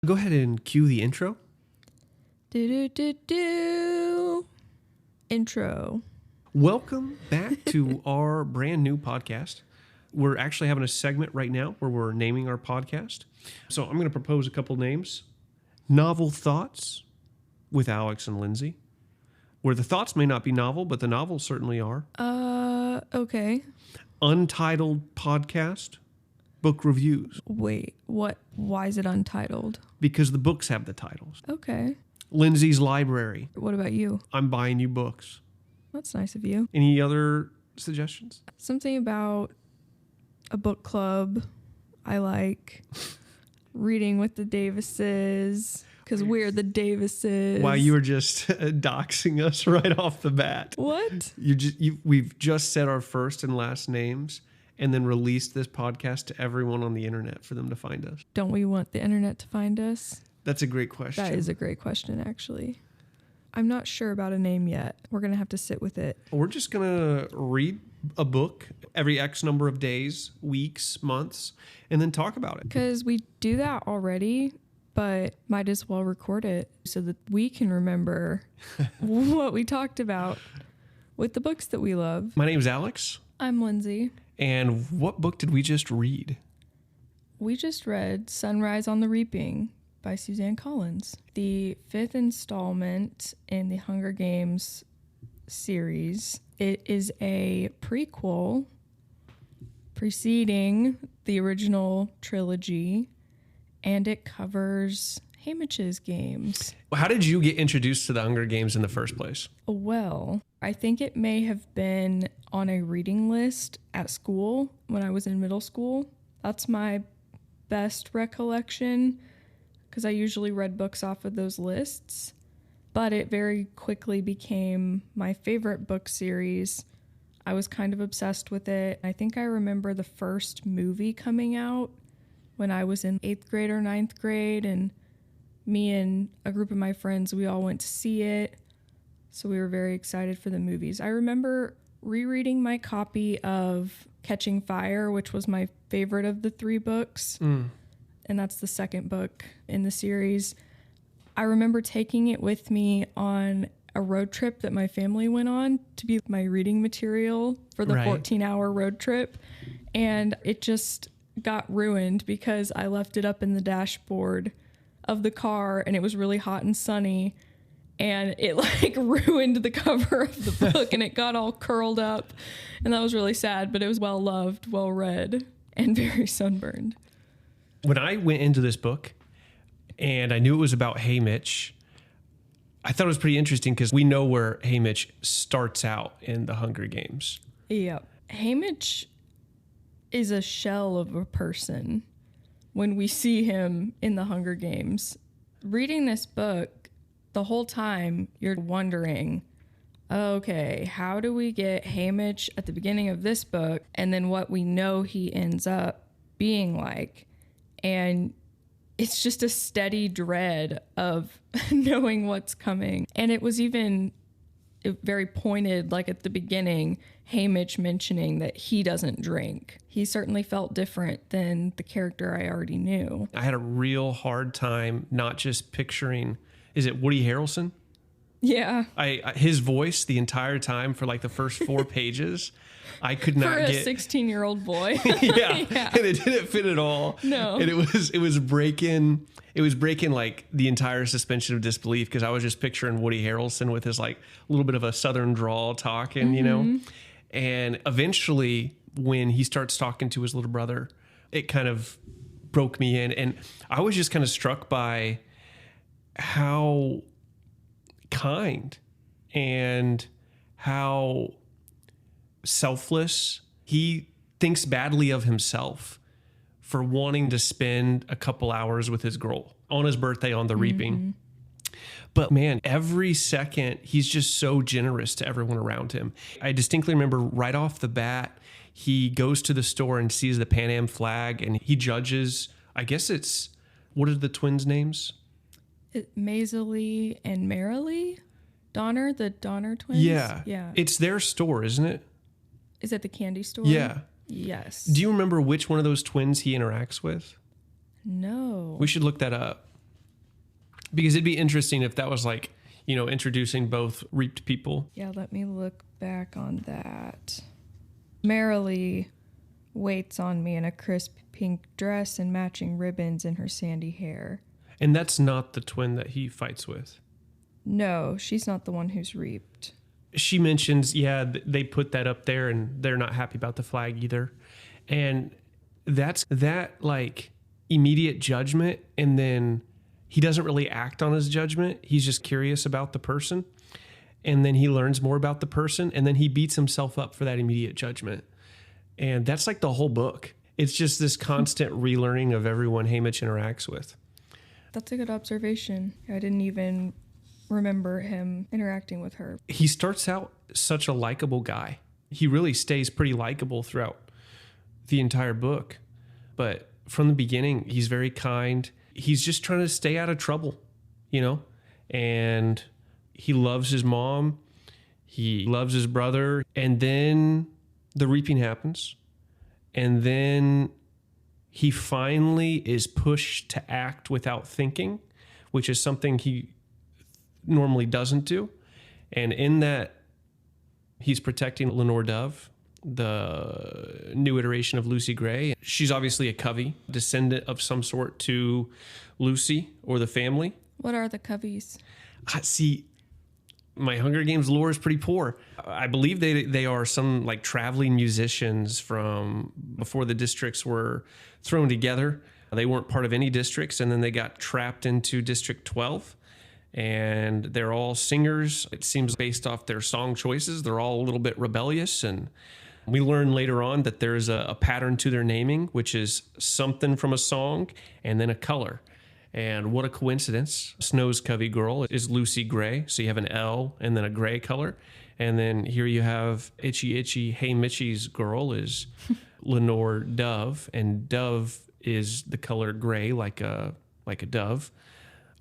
Go ahead and cue the intro. Intro. Welcome back to our brand new podcast. We're actually having a segment right now where we're naming our podcast. So I'm going to propose a couple names. Novel Thoughts with Alex and Lindsey, where the thoughts may not be novel, but the novels certainly are. Okay. Untitled Podcast, Book Reviews. Wait, what? Why is it untitled? Because the books have the titles. Okay. Lindsey's Library. What about you? I'm buying you books. That's nice of you. Any other suggestions? Something about a book club I like. Reading with the Davises, because we're the Davises. Wow, you were just doxing us right off the bat. What? We've just said our first and last names and then released this podcast to everyone on the internet for them to find us. Don't we want the internet to find us? That's a great question. That is a great question, actually. I'm not sure about a name yet. We're going to have to sit with it. We're just going to read a book every X number of days, weeks, months, and then talk about it. Because we do that already, but might as well record it so that we can remember what we talked about with the books that we love. My name's Alex. I'm Lindsey. And what book did we just read? We just read Sunrise on the Reaping by Suzanne Collins, the 5th installment in the Hunger Games series. It is a prequel preceding the original trilogy, and it covers Haymitch's games. How did you get introduced to the Hunger Games in the first place? Well, I think it may have been on a reading list at school when I was in middle school. That's my best recollection, because I usually read books off of those lists. But it very quickly became my favorite book series. I was kind of obsessed with it. I think I remember the first movie coming out when I was in 8th grade or 9th grade, and me and a group of my friends, we all went to see it. So we were very excited for the movies. I remember rereading my copy of Catching Fire, which was my favorite of the 3 books. And that's the second book in the series. I remember taking it with me on a road trip that my family went on to be my reading material for the 14-hour road trip. And it just got ruined because I left it up in the dashboard of the car and it was really hot and sunny. And it ruined the cover of the book and it got all curled up. And that was really sad, but it was well loved, well read, and very sunburned. When I went into this book and I knew it was about Haymitch, I thought it was pretty interesting because we know where Haymitch starts out in the Hunger Games. Yeah. Haymitch is a shell of a person when we see him in the Hunger Games. Reading this book, the whole time you're wondering, okay, how do we get Haymitch at the beginning of this book and then what we know he ends up being like? And it's just a steady dread of knowing what's coming. And it was even very pointed, like at the beginning, Haymitch mentioning that he doesn't drink. He certainly felt different than the character I already knew. I had a real hard time not just picturing, is it Woody Harrelson? Yeah. His voice the entire time for the first 4 pages, I could not get. For a 16-year-old boy. yeah. And it didn't fit at all. No. And it was breaking the entire suspension of disbelief because I was just picturing Woody Harrelson with his little bit of a southern drawl talking, you know. And eventually when he starts talking to his little brother, it kind of broke me in. And I was just kind of struck by how kind and how selfless he thinks badly of himself for wanting to spend a couple hours with his girl on his birthday on the reaping. But man, every second he's just so generous to everyone around him. I distinctly remember right off the bat, he goes to the store and sees the Pan Am flag and he judges, I guess it's, what are the twins' names? Maysilee and Maysilee Donner, the Donner twins? Yeah. Yeah. It's their store, isn't it? Is it the candy store? Yeah. Yes. Do you remember which one of those twins he interacts with? No. We should look that up. Because it'd be interesting if that was like, introducing both reaped people. Yeah, let me look back on that. Merrily waits on me in a crisp pink dress and matching ribbons in her sandy hair. And that's not the twin that he fights with. No, she's not the one who's reaped. She mentions, they put that up there and they're not happy about the flag either. And that's that like immediate judgment. And then he doesn't really act on his judgment. He's just curious about the person. And then he learns more about the person. And then he beats himself up for that immediate judgment. And that's like the whole book. It's just this constant relearning of everyone Haymitch interacts with. That's a good observation. I didn't even remember him interacting with her. He starts out such a likable guy. He really stays pretty likable throughout the entire book. But from the beginning, he's very kind. He's just trying to stay out of trouble, and he loves his mom. He loves his brother. And then the reaping happens. And then he finally is pushed to act without thinking, which is something he normally doesn't do. And in that, he's protecting Lenore Dove, the new iteration of Lucy Gray. She's obviously a Covey, descendant of some sort to Lucy or the family. What are the Coveys? See, my Hunger Games lore is pretty poor. I believe they are some like traveling musicians from before the districts were thrown together. They weren't part of any districts, and then they got trapped into District 12. And they're all singers. It seems based off their song choices. They're all a little bit rebellious. And we learn later on that there's a pattern to their naming, which is something from a song and then a color. And what a coincidence. Snow's Covey girl is Lucy Gray. So you have an L and then a gray color. And then here you have Itchy Haymitch's girl is Lenore Dove. And Dove is the color gray like a dove.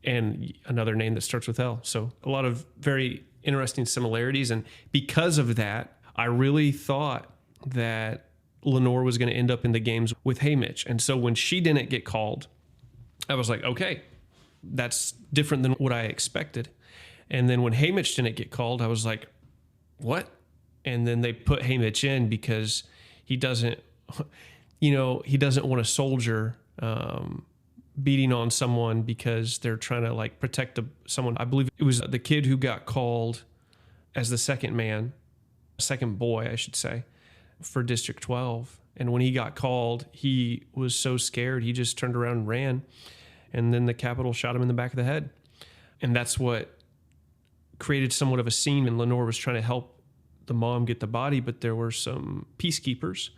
And another name that starts with L. So a lot of very interesting similarities. And because of that, I really thought that Lenore was going to end up in the games with Haymitch. And so when she didn't get called, I was like, okay, that's different than what I expected. And then when Haymitch didn't get called, I was like, what? And then they put Haymitch in because he doesn't want a soldier beating on someone because they're trying to like protect someone. I believe it was the kid who got called as the second boy, I should say, for District 12. And when he got called, he was so scared, he just turned around and ran. And then the Capitol shot him in the back of the head. And that's what created somewhat of a scene. And Lenore was trying to help the mom get the body, but there were some peacekeepers.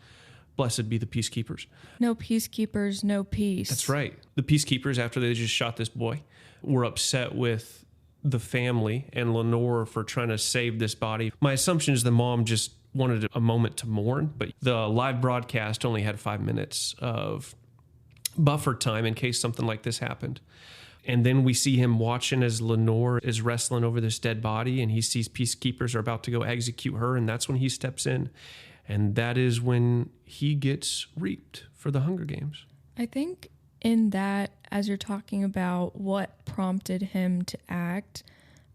Blessed be the peacekeepers. No peacekeepers, no peace. That's right. The peacekeepers, after they just shot this boy, were upset with the family and Lenore for trying to save this body. My assumption is the mom just wanted a moment to mourn, but the live broadcast only had 5 minutes of buffer time in case something like this happened. And then we see him watching as Lenore is wrestling over this dead body, and he sees peacekeepers are about to go execute her, and that's when he steps in. And that is when he gets reaped for the Hunger Games. I think in that, as you're talking about what prompted him to act,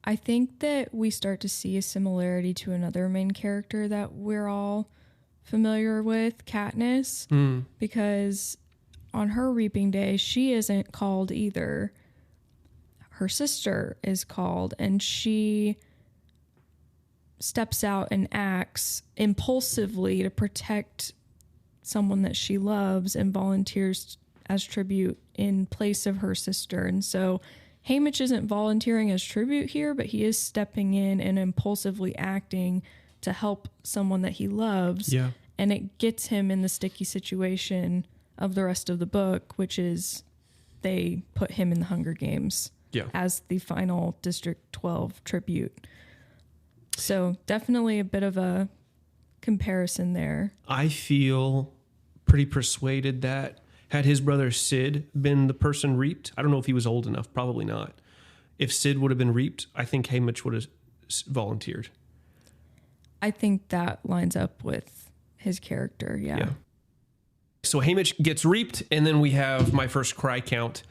I think that we start to see a similarity to another main character that we're all familiar with, Katniss, because on her reaping day, she isn't called either. Her sister is called, and she steps out and acts impulsively to protect someone that she loves and volunteers as tribute in place of her sister. And so Haymitch isn't volunteering as tribute here, but he is stepping in and impulsively acting to help someone that he loves. Yeah. And it gets him in the sticky situation of the rest of the book, which is they put him in the Hunger Games as the final District 12 tribute. So definitely a bit of a comparison there. I feel pretty persuaded that had his brother Sid been the person reaped, I don't know if he was old enough, probably not. If Sid would have been reaped, I think Haymitch would have volunteered. I think that lines up with his character, yeah. So Haymitch gets reaped, and then we have my first cry count.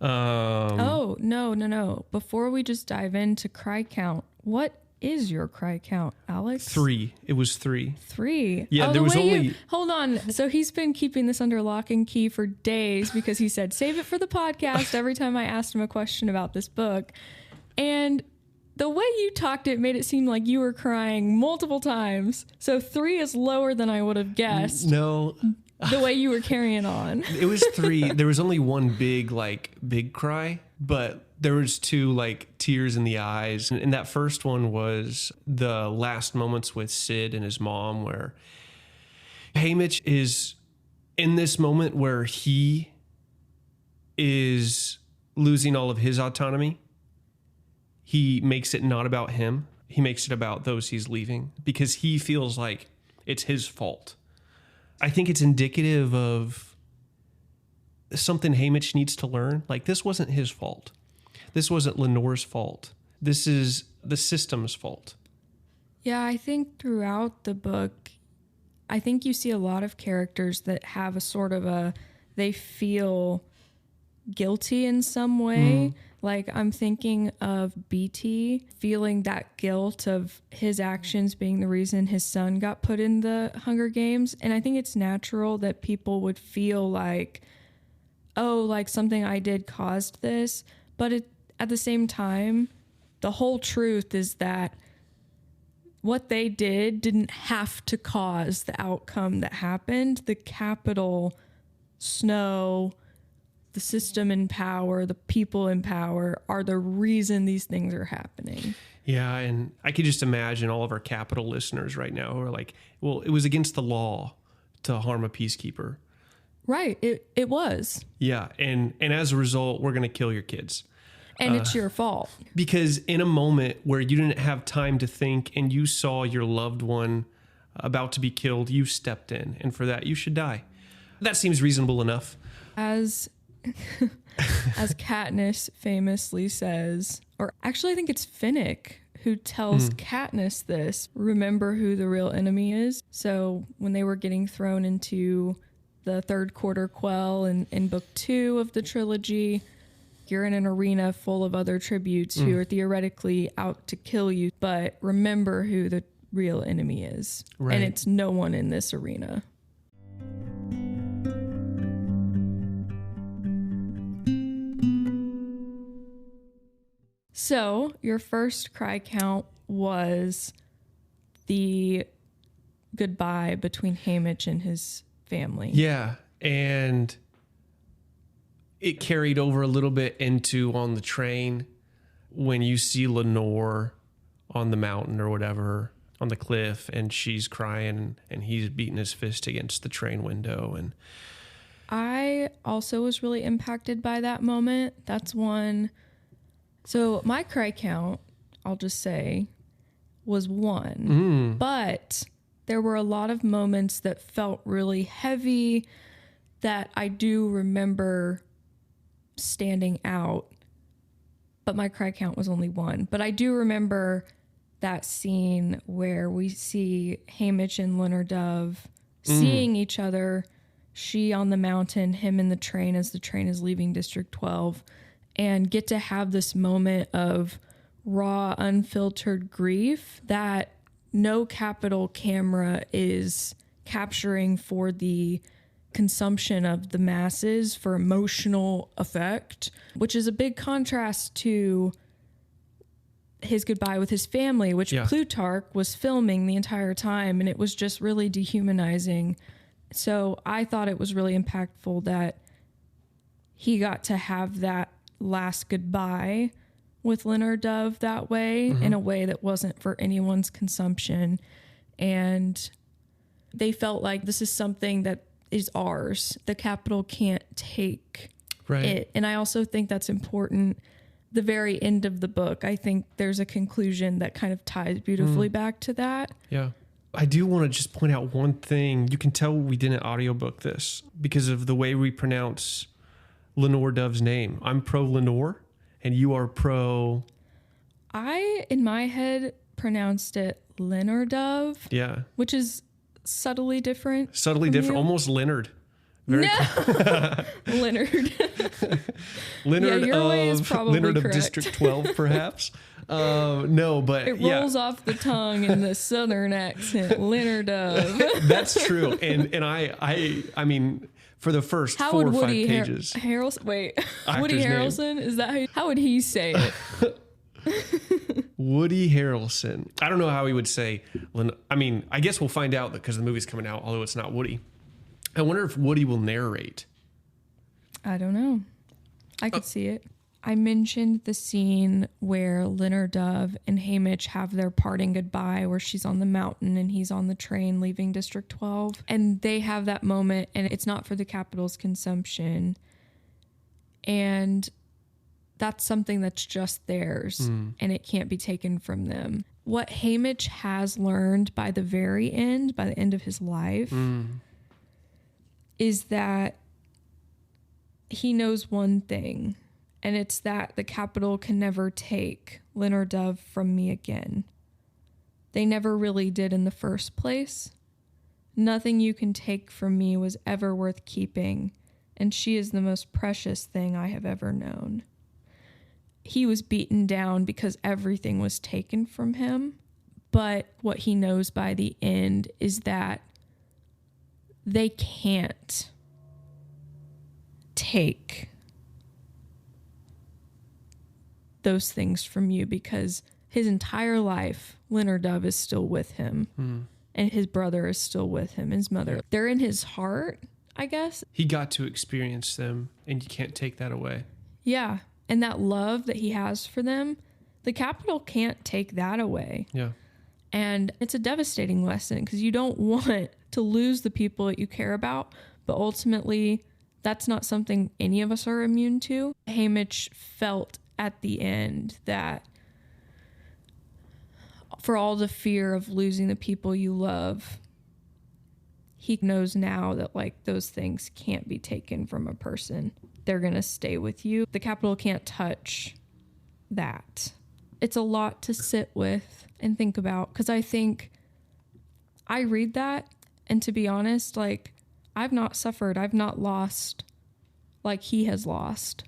Oh, no. Before we just dive into cry count, what is your cry count, Alex? 3. It was 3. 3. Yeah, there was only... Hold on. So he's been keeping this under lock and key for days because he said, save it for the podcast every time I asked him a question about this book. And the way you talked, it made it seem like you were crying multiple times. So 3 is lower than I would have guessed. No. The way you were carrying on. It was 3. There was only one big cry, but there was 2 tears in the eyes. And that first one was the last moments with Sid and his mom, where Haymitch is in this moment where he is losing all of his autonomy. He makes it not about him. He makes it about those he's leaving because he feels like it's his fault. I think it's indicative of something Haymitch needs to learn. This wasn't his fault. This wasn't Lenore's fault. This is the system's fault. Yeah, I think throughout the book, I think you see a lot of characters that have a sort of they feel guilty in some way. I'm thinking of BT feeling that guilt of his actions being the reason his son got put in the Hunger Games. And I think it's natural that people would feel something I did caused this. But at the same time, the whole truth is that what they didn't have to cause the outcome that happened. The capital, Snow, the system in power, the people in power are the reason these things are happening. Yeah, and I could just imagine all of our Capitol listeners right now who are like, well, it was against the law to harm a peacekeeper. Right, it was. Yeah, and as a result, we're going to kill your kids. And it's your fault. Because in a moment where you didn't have time to think and you saw your loved one about to be killed, you stepped in. And for that, you should die. That seems reasonable enough. As Katniss famously says, or actually I think it's Finnick who tells Katniss this, remember who the real enemy is. So when they were getting thrown into the third quarter quell in book 2 of the trilogy, you're in an arena full of other tributes who are theoretically out to kill you, but remember who the real enemy is. Right. And it's no one in this arena. So your first cry count was the goodbye between Haymitch and his family. Yeah, and it carried over a little bit into on the train when you see Lenore on the mountain or whatever, on the cliff, and she's crying and he's beating his fist against the train window. And I also was really impacted by that moment. That's one. So my cry count, I'll just say, was 1. But there were a lot of moments that felt really heavy that I do remember standing out. But my cry count was only 1. But I do remember that scene where we see Haymitch and Leonard Dove seeing each other, she on the mountain, him in the train as the train is leaving District 12. And get to have this moment of raw, unfiltered grief that no Capitol camera is capturing for the consumption of the masses for emotional effect, which is a big contrast to his goodbye with his family, which Plutarch was filming the entire time, and it was just really dehumanizing. So I thought it was really impactful that he got to have that last goodbye with Leonard Dove that way, in a way that wasn't for anyone's consumption. And they felt like this is something that is ours. The Capitol can't take it. And I also think that's important. The very end of the book, I think there's a conclusion that kind of ties beautifully back to that. Yeah. I do want to just point out one thing. You can tell we didn't audiobook this because of the way we pronounce Lenore Dove's name. I'm pro Lenore and you are pro... I, in my head, pronounced it Leonard Dove. Yeah. Which is subtly different. Almost Leonard. Very Leonard. Leonard your way is probably Leonard of correct. District 12, perhaps. No, but It rolls off the tongue in the southern accent. Leonard of. That's true. And I mean, for the first How 4 would or 5 Woody pages. Harrelson? Wait, Actor's Woody name. Harrelson? Is that how would he say it? Woody Harrelson. I don't know how he would say. I mean, I guess we'll find out because the movie's coming out, although it's not Woody. I wonder if Woody will narrate. I don't know. I could see it. I mentioned the scene where Leonard Dove and Haymitch have their parting goodbye, where she's on the mountain and he's on the train leaving District 12. And they have that moment, and it's not for the Capitol's consumption. And that's something that's just theirs, and it can't be taken from them. What Haymitch has learned by the very end, by the end of his life, is that he knows one thing, and it's that the Capitol can never take Leonard Dove from me again. They never really did in the first place. Nothing you can take from me was ever worth keeping, and she is the most precious thing I have ever known. He was beaten down because everything was taken from him, but what he knows by the end is that they can't take those things from you, because his entire life, Leonard Dove is still with him, and his brother is still with him, his mother. They're in his heart, I guess. He got to experience them, and you can't take that away. Yeah. And that love that he has for them, the Capitol can't take that away. Yeah. And it's a devastating lesson, because you don't want to lose the people that you care about, but ultimately that's not something any of us are immune to. Haymitch felt at the end that for all the fear of losing the people you love, he knows now that like those things can't be taken from a person. They're going to stay with you. The Capitol can't touch that. It's a lot to sit with and think about, because I think I read that, and to be honest, like, I've not suffered. I've not lost like he has lost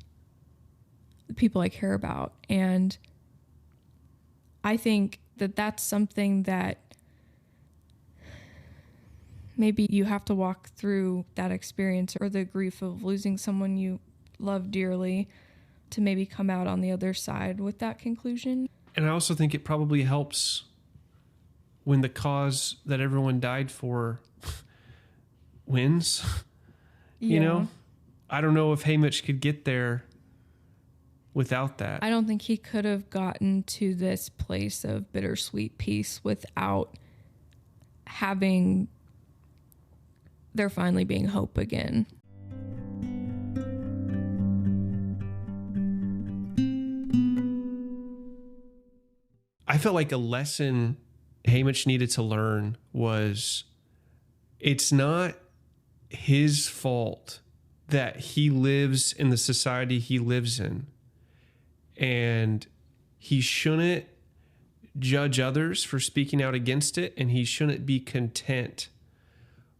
the people I care about. And I think that that's something that maybe you have to walk through that experience, or the grief of losing someone you love dearly, to maybe come out on the other side with that conclusion. And I also think it probably helps when the cause that everyone died for wins. You know? I don't know if Haymitch could get there without that. I don't think he could have gotten to this place of bittersweet peace without having there finally being hope again. I felt like a lesson Haymitch needed to learn was it's not his fault that he lives in the society he lives in. And he shouldn't judge others for speaking out against it, and he shouldn't be content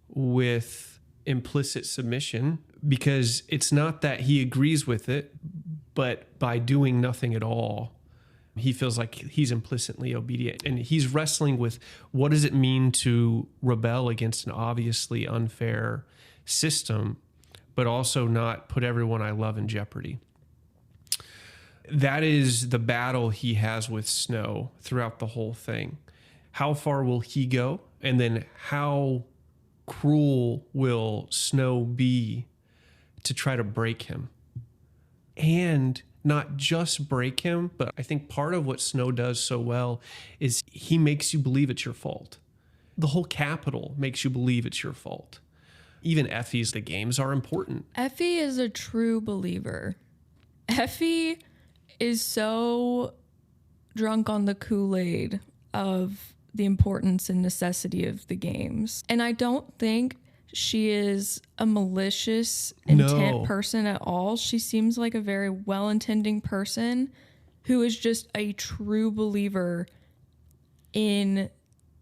with implicit submission, because it's not that he agrees with it, but by doing nothing at all, he feels like he's implicitly obedient. And he's wrestling with, what does it mean to rebel against an obviously unfair system, but also not put everyone I love in jeopardy? That is the battle he has with Snow throughout the whole thing. How far will he go? And then how cruel will Snow be to try to break him? And not just break him, but I think part of what Snow does so well is he makes you believe it's your fault. The whole Capitol makes you believe it's your fault. Even Effie's, the games are important. Effie is a true believer. Effie is so drunk on the Kool-Aid of the importance and necessity of the games. And I don't think she is a malicious intent person at all. She seems like a very well-intending person who is just a true believer in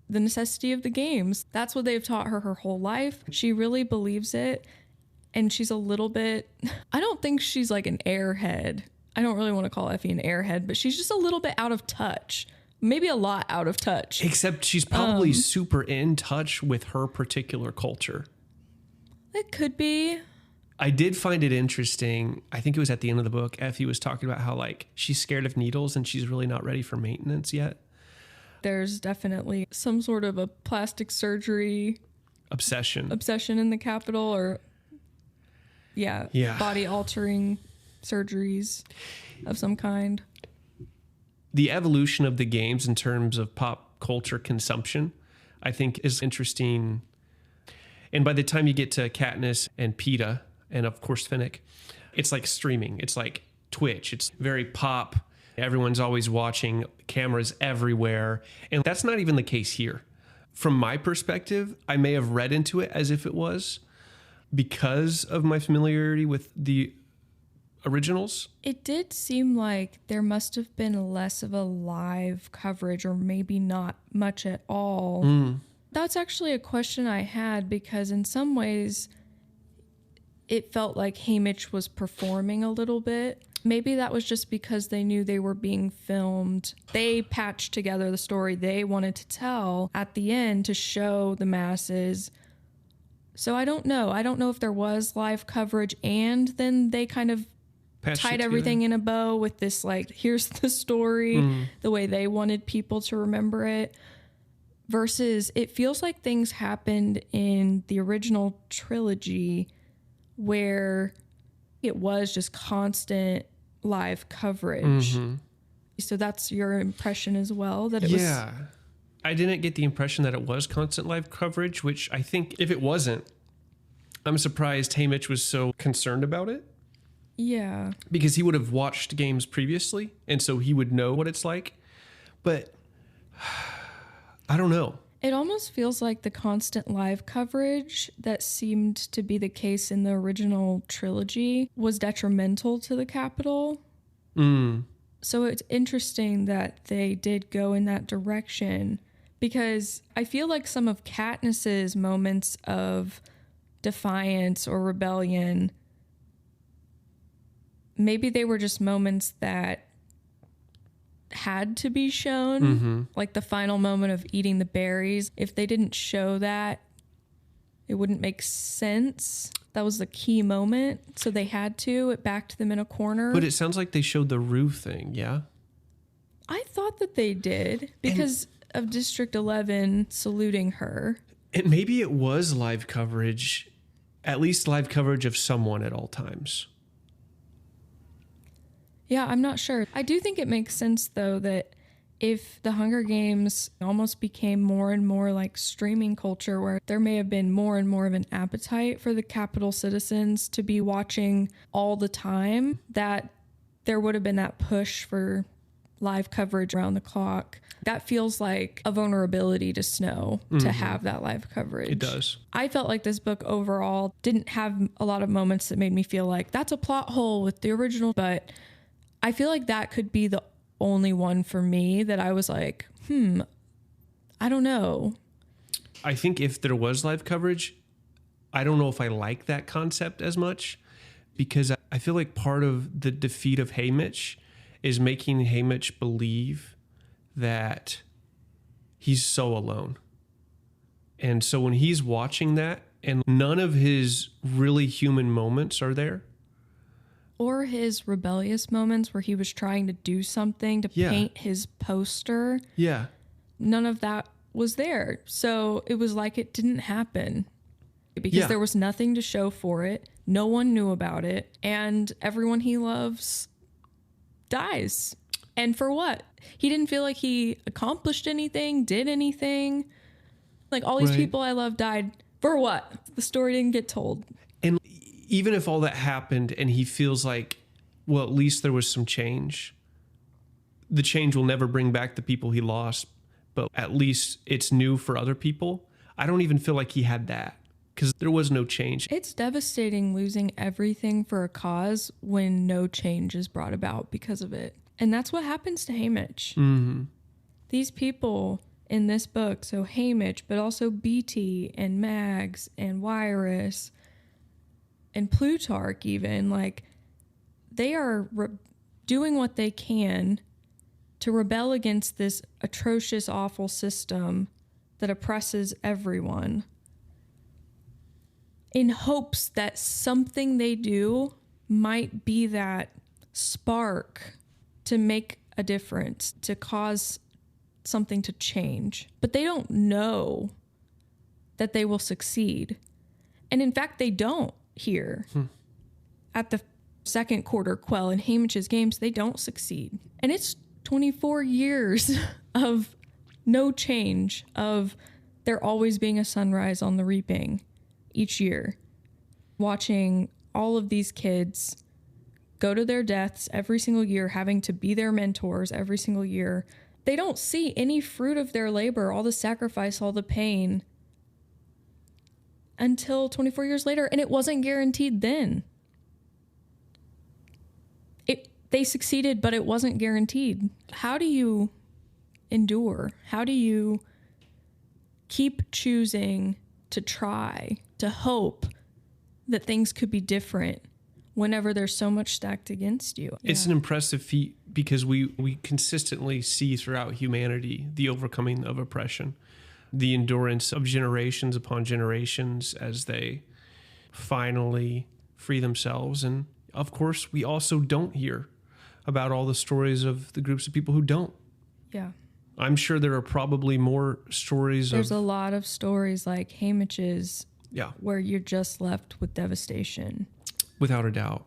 the necessity of the games. That's what they've taught her whole life. She really believes it. And she's a little bit, I don't think she's like an airhead. I don't really want to call Effie an airhead, but she's just a little bit out of touch. Maybe a lot out of touch. Except she's probably super in touch with her particular culture. It could be. I did find it interesting. I think it was at the end of the book. Effie was talking about how like she's scared of needles and she's really not ready for maintenance yet. There's definitely some sort of a plastic surgery obsession in the Capitol, or body altering surgeries of some kind. The evolution of the games in terms of pop culture consumption, I think, is interesting. And by the time you get to Katniss and Peeta, and of course Finnick, it's like streaming. It's like Twitch. It's very pop. Everyone's always watching, cameras everywhere. And that's not even the case here. From my perspective, I may have read into it as if it was because of my familiarity with the originals. It did seem like there must have been less of a live coverage, or maybe not much at all. That's actually a question I had, because in some ways it felt like Haymitch was performing a little bit. Maybe that was just because they knew they were being filmed. They patched together the story they wanted to tell at the end to show the masses. So I don't know. I don't know if there was live coverage and then they kind of tied everything in a bow with this, like, here's the story, the way they wanted people to remember it. Versus it feels like things happened in the original trilogy where it was just constant live coverage. So that's your impression as well, that it was... Yeah. I didn't get the impression that it was constant live coverage, which I think if it wasn't, I'm surprised Haymitch was so concerned about it. Yeah. Because he would have watched games previously, and so he would know what it's like. But I don't know. It almost feels like the constant live coverage that seemed to be the case in the original trilogy was detrimental to the Capitol. So it's interesting that they did go in that direction, because I feel like some of Katniss's moments of defiance or rebellion, maybe they were just moments that had to be shown, like the final moment of eating the berries. If they didn't show that, it wouldn't make sense. That was the key moment, so they had to. It backed them in a corner. But it sounds like they showed the roof thing, yeah? I thought that they did, because of District 11 saluting her. And maybe it was live coverage, at least live coverage of someone at all times. Yeah, I'm not sure. I do think it makes sense, though, that if the Hunger Games almost became more and more like streaming culture, where there may have been more and more of an appetite for the Capitol citizens to be watching all the time, that there would have been that push for live coverage around the clock. That feels like a vulnerability to Snow to have that live coverage. It does. I felt like this book overall didn't have a lot of moments that made me feel like that's a plot hole with the original, but I feel like that could be the only one for me that I was like, I don't know. I think if there was live coverage, I don't know if I like that concept as much, because I feel like part of the defeat of Haymitch is making Haymitch believe that he's so alone. And so when he's watching that and none of his really human moments are there, or his rebellious moments where he was trying to do something to paint his poster. Yeah. None of that was there. So it was like it didn't happen, because there was nothing to show for it. No one knew about it. And everyone he loves dies. And for what? He didn't feel like he accomplished anything, did anything. Like, all these people I love died. For what? The story didn't get told. And even if all that happened and he feels like, well, at least there was some change, the change will never bring back the people he lost, but at least it's new for other people. I don't even feel like he had that, because there was no change. It's devastating losing everything for a cause when no change is brought about because of it. And that's what happens to Haymitch. These people in this book, so Haymitch, but also BT and Mags and Wirus, and Plutarch even, like, they are doing what they can to rebel against this atrocious, awful system that oppresses everyone in hopes that something they do might be that spark to make a difference, to cause something to change. But they don't know that they will succeed. And in fact, they don't here. At the second quarter quell in Haymitch's games, they don't succeed. And it's 24 years of no change, of there always being a sunrise on the reaping each year. Watching all of these kids go to their deaths every single year, having to be their mentors every single year. They don't see any fruit of their labor, all the sacrifice, all the pain, until 24 years later, and it wasn't guaranteed then. They succeeded, but it wasn't guaranteed. How do you endure? How do you keep choosing to try, to hope that things could be different whenever there's so much stacked against you? It's an impressive feat because we consistently see throughout humanity the overcoming of oppression, the endurance of generations upon generations as they finally free themselves. And of course, we also don't hear about all the stories of the groups of people who don't. Yeah. I'm sure there are probably more stories. There's a lot of stories like Haymitch's, where you're just left with devastation. Without a doubt.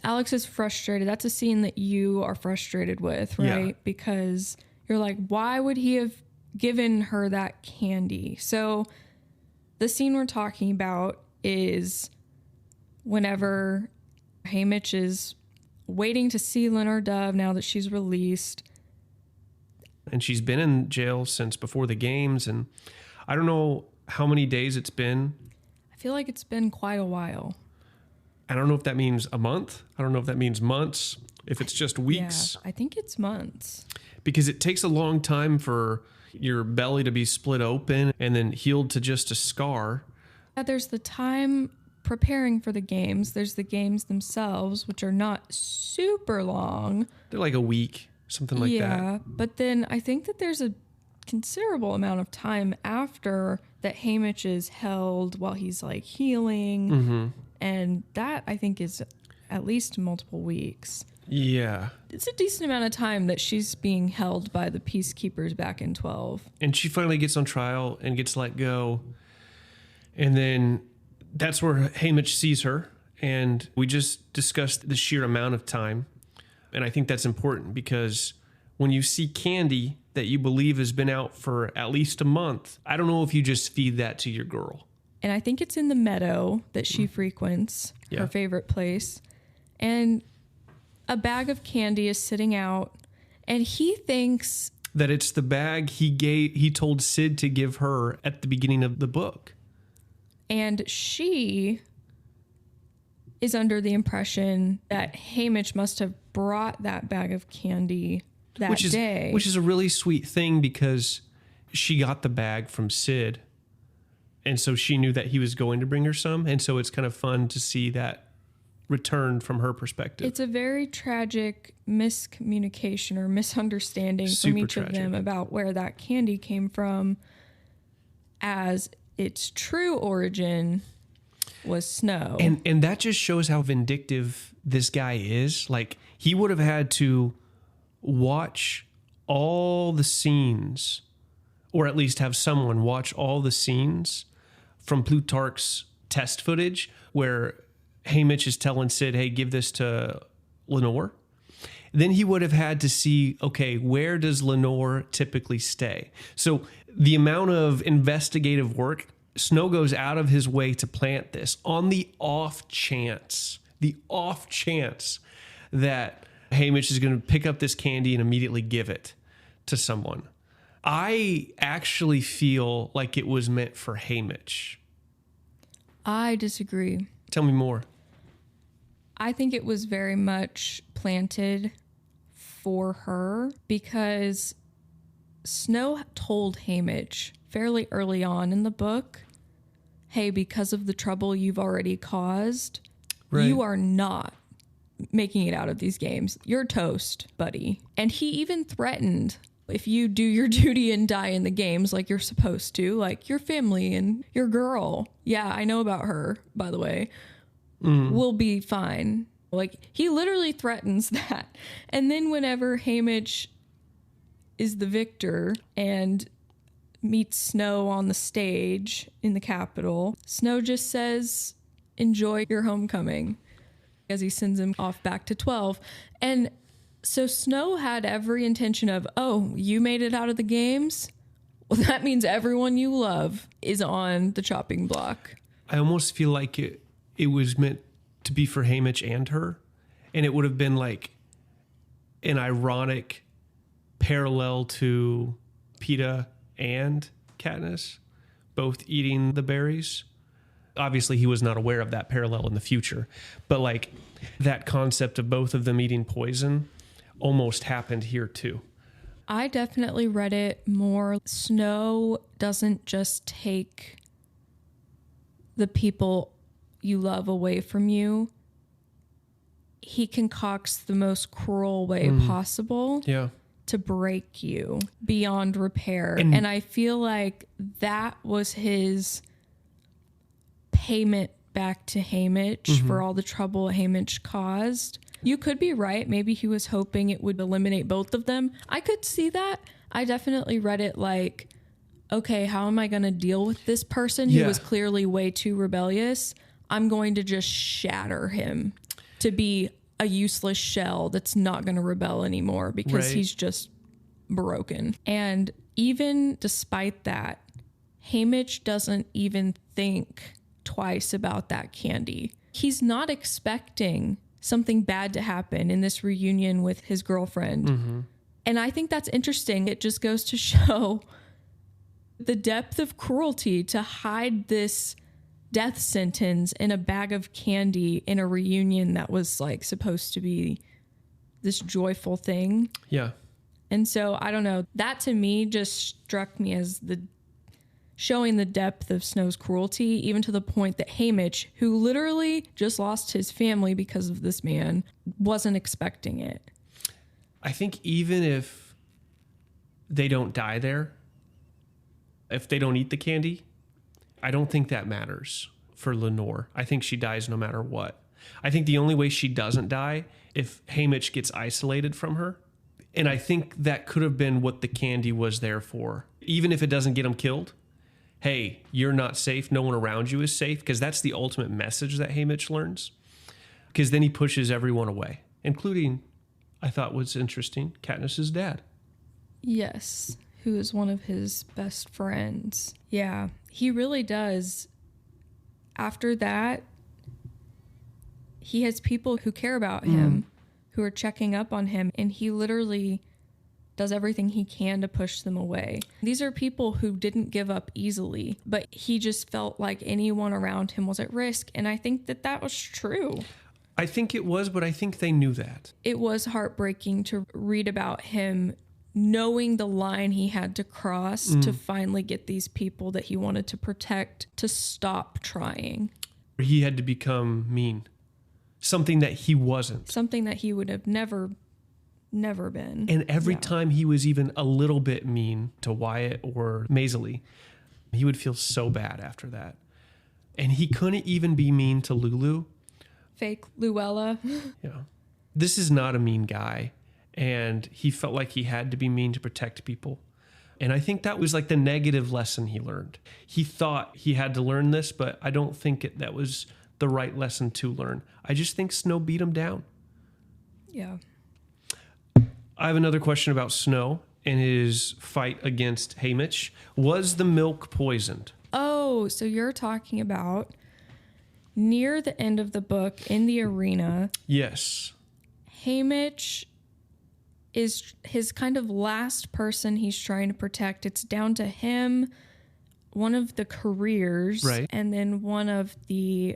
Alex is frustrated. That's a scene that you are frustrated with, right? Yeah. Because you're like, why would he have given her that candy? So the scene we're talking about is whenever Haymitch is waiting to see Lenore Dove now that she's released. And she's been in jail since before the games. And I don't know how many days it's been. I feel like it's been quite a while. I don't know if that means a month. I don't know if that means months, if it's just weeks. Yeah, I think it's months. Because it takes a long time for your belly to be split open and then healed to just a scar. There's the time preparing for the games. There's the games themselves, which are not super long. They're like a week, something like that. Yeah, but then I think that there's a considerable amount of time after that Haymitch is held while he's like healing. Mm-hmm. And that I think is at least multiple weeks. Yeah. It's a decent amount of time that she's being held by the peacekeepers back in 12. And she finally gets on trial and gets let go. And then that's where Haymitch sees her. And we just discussed the sheer amount of time. And I think that's important because when you see candy that you believe has been out for at least a month, I don't know if you just feed that to your girl. And I think it's in the meadow that she frequents, her favorite place. And a bag of candy is sitting out, and he thinks that it's the bag he told Sid to give her at the beginning of the book. And she is under the impression that Haymitch must have brought that bag of candy that day. Which is a really sweet thing because she got the bag from Sid. And so she knew that he was going to bring her some. And so it's kind of fun to see that return from her perspective. It's a very tragic miscommunication or misunderstanding from each of them about where that candy came from, as its true origin was snow. And that just shows how vindictive this guy is. Like, he would have had to watch all the scenes, or at least have someone watch all the scenes from Plutarch's test footage where Haymitch is telling Sid, hey, give this to Lenore. Then he would have had to see, okay, where does Lenore typically stay? So the amount of investigative work, Snow goes out of his way to plant this on the off chance that Haymitch is going to pick up this candy and immediately give it to someone. I actually feel like it was meant for Haymitch. I disagree. Tell me more. I think it was very much planted for her because Snow told Haymitch fairly early on in the book, hey, because of the trouble you've already caused, you are not making it out of these games. You're toast, buddy. And he even threatened, if you do your duty and die in the games like you're supposed to, like your family and your girl, yeah, I know about her, by the way, will be fine. Like, he literally threatens that. And then whenever Haymitch is the victor and meets Snow on the stage in the Capitol, Snow just says, enjoy your homecoming, as he sends him off back to 12. And so Snow had every intention of, oh, you made it out of the games? Well, that means everyone you love is on the chopping block. I almost feel like it was meant to be for Haymitch and her. And it would have been like an ironic parallel to Peeta and Katniss both eating the berries. Obviously, he was not aware of that parallel in the future. But like that concept of both of them eating poison almost happened here too. I definitely read it more. Snow doesn't just take the people you love away from you. He concocts the most cruel way possible to break you beyond repair. And I feel like that was his payment back to Haymitch for all the trouble Haymitch caused. You could be right. Maybe he was hoping it would eliminate both of them. I could see that. I definitely read it like, okay, how am I going to deal with this person who was clearly way too rebellious? I'm going to just shatter him to be a useless shell that's not going to rebel anymore because he's just broken. And even despite that, Haymitch doesn't even think twice about that candy. He's not expecting something bad to happen in this reunion with his girlfriend. And I think that's interesting. It just goes to show the depth of cruelty to hide this death sentence in a bag of candy in a reunion that was like supposed to be this joyful thing. Yeah. And so I don't know, that to me just struck me as the showing the depth of Snow's cruelty, even to the point that Haymitch, who literally just lost his family because of this man, wasn't expecting it. I think even if they don't die there, if they don't eat the candy, I don't think that matters for Lenore. I think she dies no matter what. I think the only way she doesn't die if Haymitch gets isolated from her. And I think that could have been what the candy was there for. Even if it doesn't get him killed, hey, you're not safe. No one around you is safe. Because that's the ultimate message that Haymitch learns. Because then he pushes everyone away, including, I thought was interesting, Katniss's dad. Yes, who is one of his best friends. Yeah, he really does. After that, he has people who care about him, who are checking up on him, and he literally does everything he can to push them away. These are people who didn't give up easily, but he just felt like anyone around him was at risk, and I think that that was true. I think it was, but I think they knew that. It was heartbreaking to read about him knowing the line he had to cross to finally get these people that he wanted to protect to stop trying. He had to become mean. Something that he wasn't. Something that he would have never been. And every time he was even a little bit mean to Wyatt or Maysilee, he would feel so bad after that. And he couldn't even be mean to Lulu. Fake Luella. Yeah. This is not a mean guy. And he felt like he had to be mean to protect people. And I think that was like the negative lesson he learned. He thought he had to learn this, but I don't think that was the right lesson to learn. I just think Snow beat him down. Yeah. I have another question about Snow and his fight against Haymitch. Was the milk poisoned? Oh, so you're talking about near the end of the book in the arena. Yes. Haymitch is his kind of last person he's trying to protect. It's down to him, one of the careers, right, and then one of the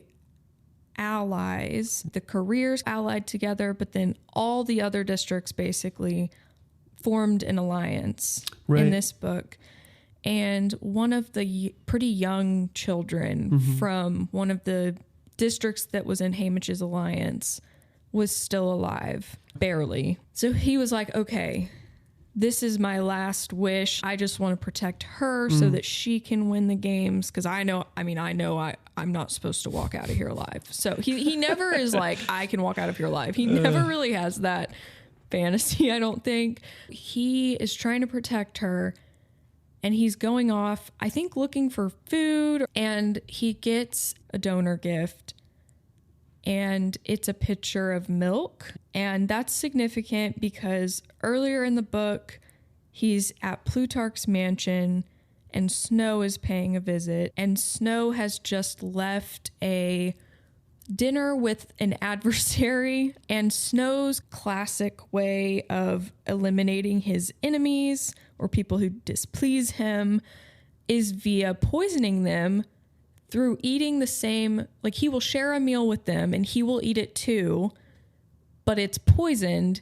allies. The careers allied together, but then all the other districts basically formed an alliance Right. in this book. And one of the pretty young children from one of the districts that was in Haymitch's alliance was still alive, barely. So he was like, okay, this is my last wish. I just want to protect her so that she can win the games. Because I'm not supposed to walk out of here alive. So he never is like, I can walk out of here alive. He never really has that fantasy, I don't think. He is trying to protect her. And he's going off, I think, looking for food. And he gets a donor gift. And it's a pitcher of milk. And that's significant because earlier in the book, he's at Plutarch's mansion and Snow is paying a visit. And Snow has just left a dinner with an adversary. And Snow's classic way of eliminating his enemies or people who displease him is via poisoning them through eating the same, like he will share a meal with them and he will eat it too, but it's poisoned.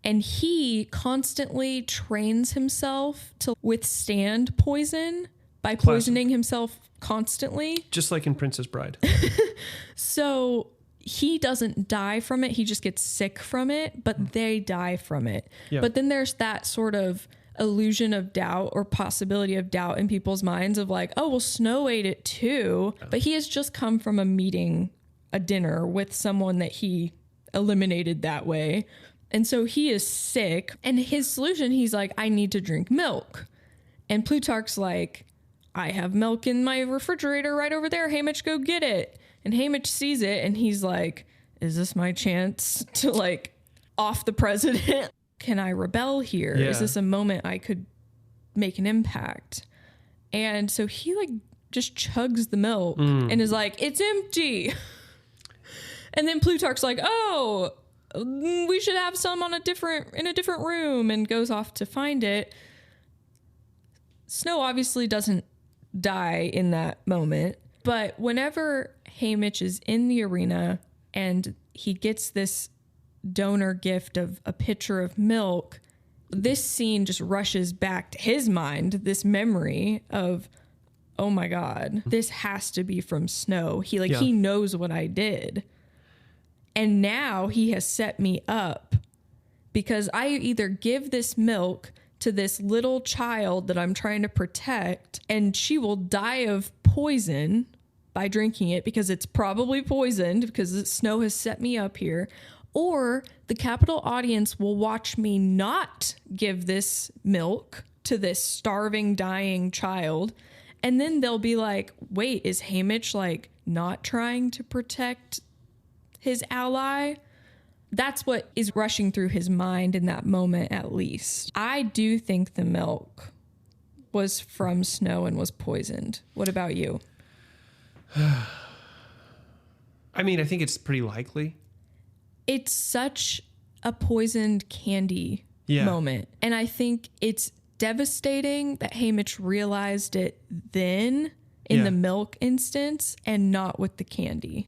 And he constantly trains himself to withstand poison by poisoning himself constantly. Just like in Princess Bride. So he doesn't die from it. He just gets sick from it, but they die from it. Yeah. But then there's that sort of illusion of doubt or possibility of doubt in people's minds of like, oh, well, Snow ate it too. But he has just come from a dinner with someone that he eliminated that way. And so he is sick. And his solution, he's like, I need to drink milk. And Plutarch's like, I have milk in my refrigerator right over there. Haymitch, go get it. And Haymitch sees it and he's like, is this my chance to like off the president? Can I rebel here? Yeah. Is this a moment I could make an impact? And so he like just chugs the milk and is like, it's empty. And then Plutarch's like, oh, we should have some in a different room, and goes off to find it. Snow obviously doesn't die in that moment, but whenever Haymitch is in the arena and he gets this donor gift of a pitcher of milk, this scene just rushes back to his mind, this memory of, oh my God, this has to be from Snow. He knows what I did. And now he has set me up because I either give this milk to this little child that I'm trying to protect and she will die of poison by drinking it because it's probably poisoned because Snow has set me up here. Or the capital audience will watch me not give this milk to this starving, dying child. And then they'll be like, wait, is Haymitch like not trying to protect his ally? That's what is rushing through his mind in that moment, at least. I do think the milk was from Snow and was poisoned. What about you? I mean, I think it's pretty likely. It's such a poisoned candy moment. And I think it's devastating that Haymitch realized it then in the milk instance and not with the candy.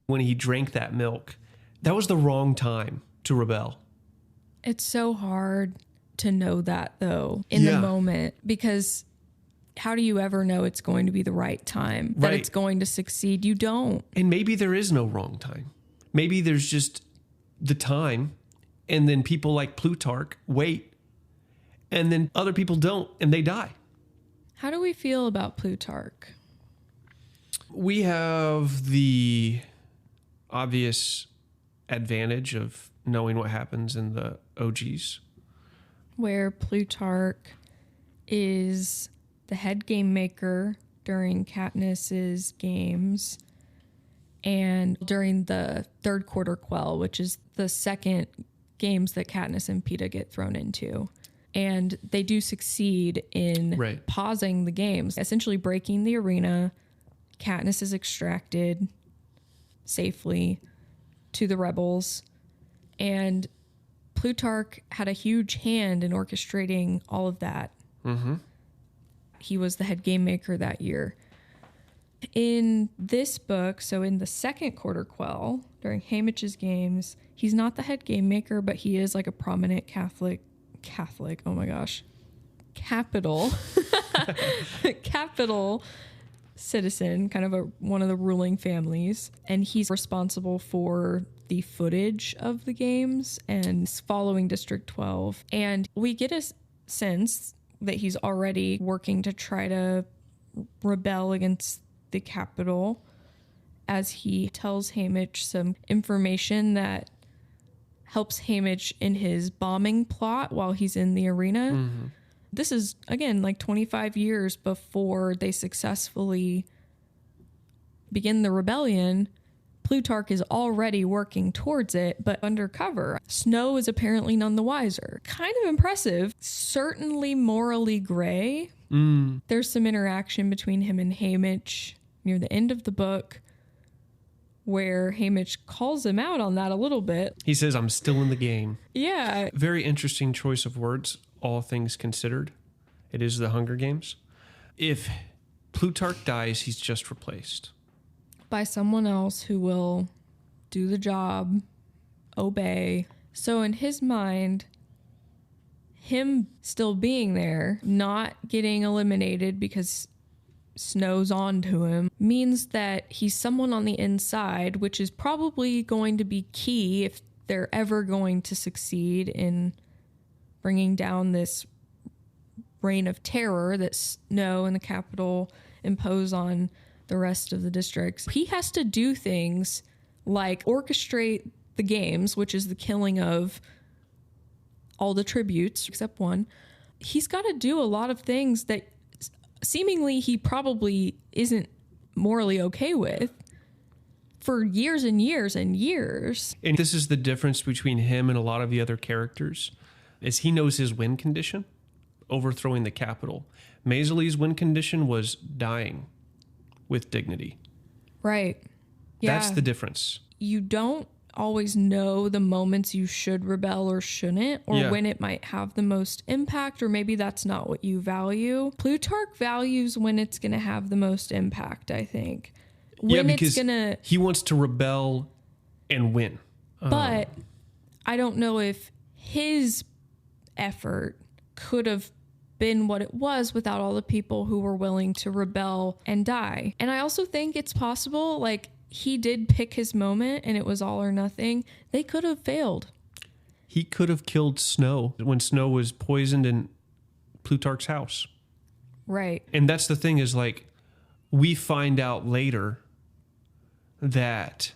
When he drank that milk, that was the wrong time to rebel. It's so hard to know that, though, in the moment, because how do you ever know it's going to be the right time, that it's going to succeed? You don't. And maybe there is no wrong time. Maybe there's just the time, and then people like Plutarch wait, and then other people don't, and they die. How do we feel about Plutarch? We have the obvious advantage of knowing what happens in the OGs. Where Plutarch is the head game maker during Katniss's games and during the third quarter quell, which is the second games that Katniss and Peeta get thrown into. And they do succeed in pausing the games, essentially breaking the arena. Katniss is extracted safely to the rebels. And Plutarch had a huge hand in orchestrating all of that. Mm-hmm. He was the head game maker that year. In this book, so in the second quarter quell, during Haymitch's games, he's not the head game maker, but he is like a prominent Catholic Catholic, oh my gosh, capital citizen, kind of one of the ruling families, and he's responsible for the footage of the games and following District 12. And we get a sense that he's already working to try to rebel against the capital, as he tells Haymitch some information that helps Haymitch in his bombing plot while he's in the arena. Mm-hmm. This is, again, like 25 years before they successfully begin the rebellion. Plutarch is already working towards it, but undercover. Snow is apparently none the wiser. Kind of impressive. Certainly morally gray. There's some interaction between him and Haymitch near the end of the book where Haymitch calls him out on that a little bit. He says, I'm still in the game. Yeah. Very interesting choice of words, all things considered. It is the Hunger Games. If Plutarch dies, he's just replaced by someone else who will do the job, obey. So in his mind, him still being there, not getting eliminated because Snow's on to him, means that he's someone on the inside, which is probably going to be key if they're ever going to succeed in bringing down this reign of terror that Snow and the capital impose on the rest of the districts. He has to do things like orchestrate the games, which is the killing of all the tributes except one. He's got to do a lot of things that seemingly he probably isn't morally okay with for years and years and years. And this is the difference between him and a lot of the other characters, is he knows his win condition, overthrowing the capital. Maysilee's win condition was dying with dignity. Right. Yeah. That's the difference. You don't always know the moments you should rebel or shouldn't, or when it might have the most impact, or maybe that's not what you value. Plutarch values when it's going to have the most impact, I think. When because he wants to rebel and win. But I don't know if his effort could have been what it was without all the people who were willing to rebel and die. And I also think it's possible, like, he did pick his moment and it was all or nothing. They could have failed. He could have killed Snow when Snow was poisoned in Plutarch's house. Right. And that's the thing, is like, we find out later that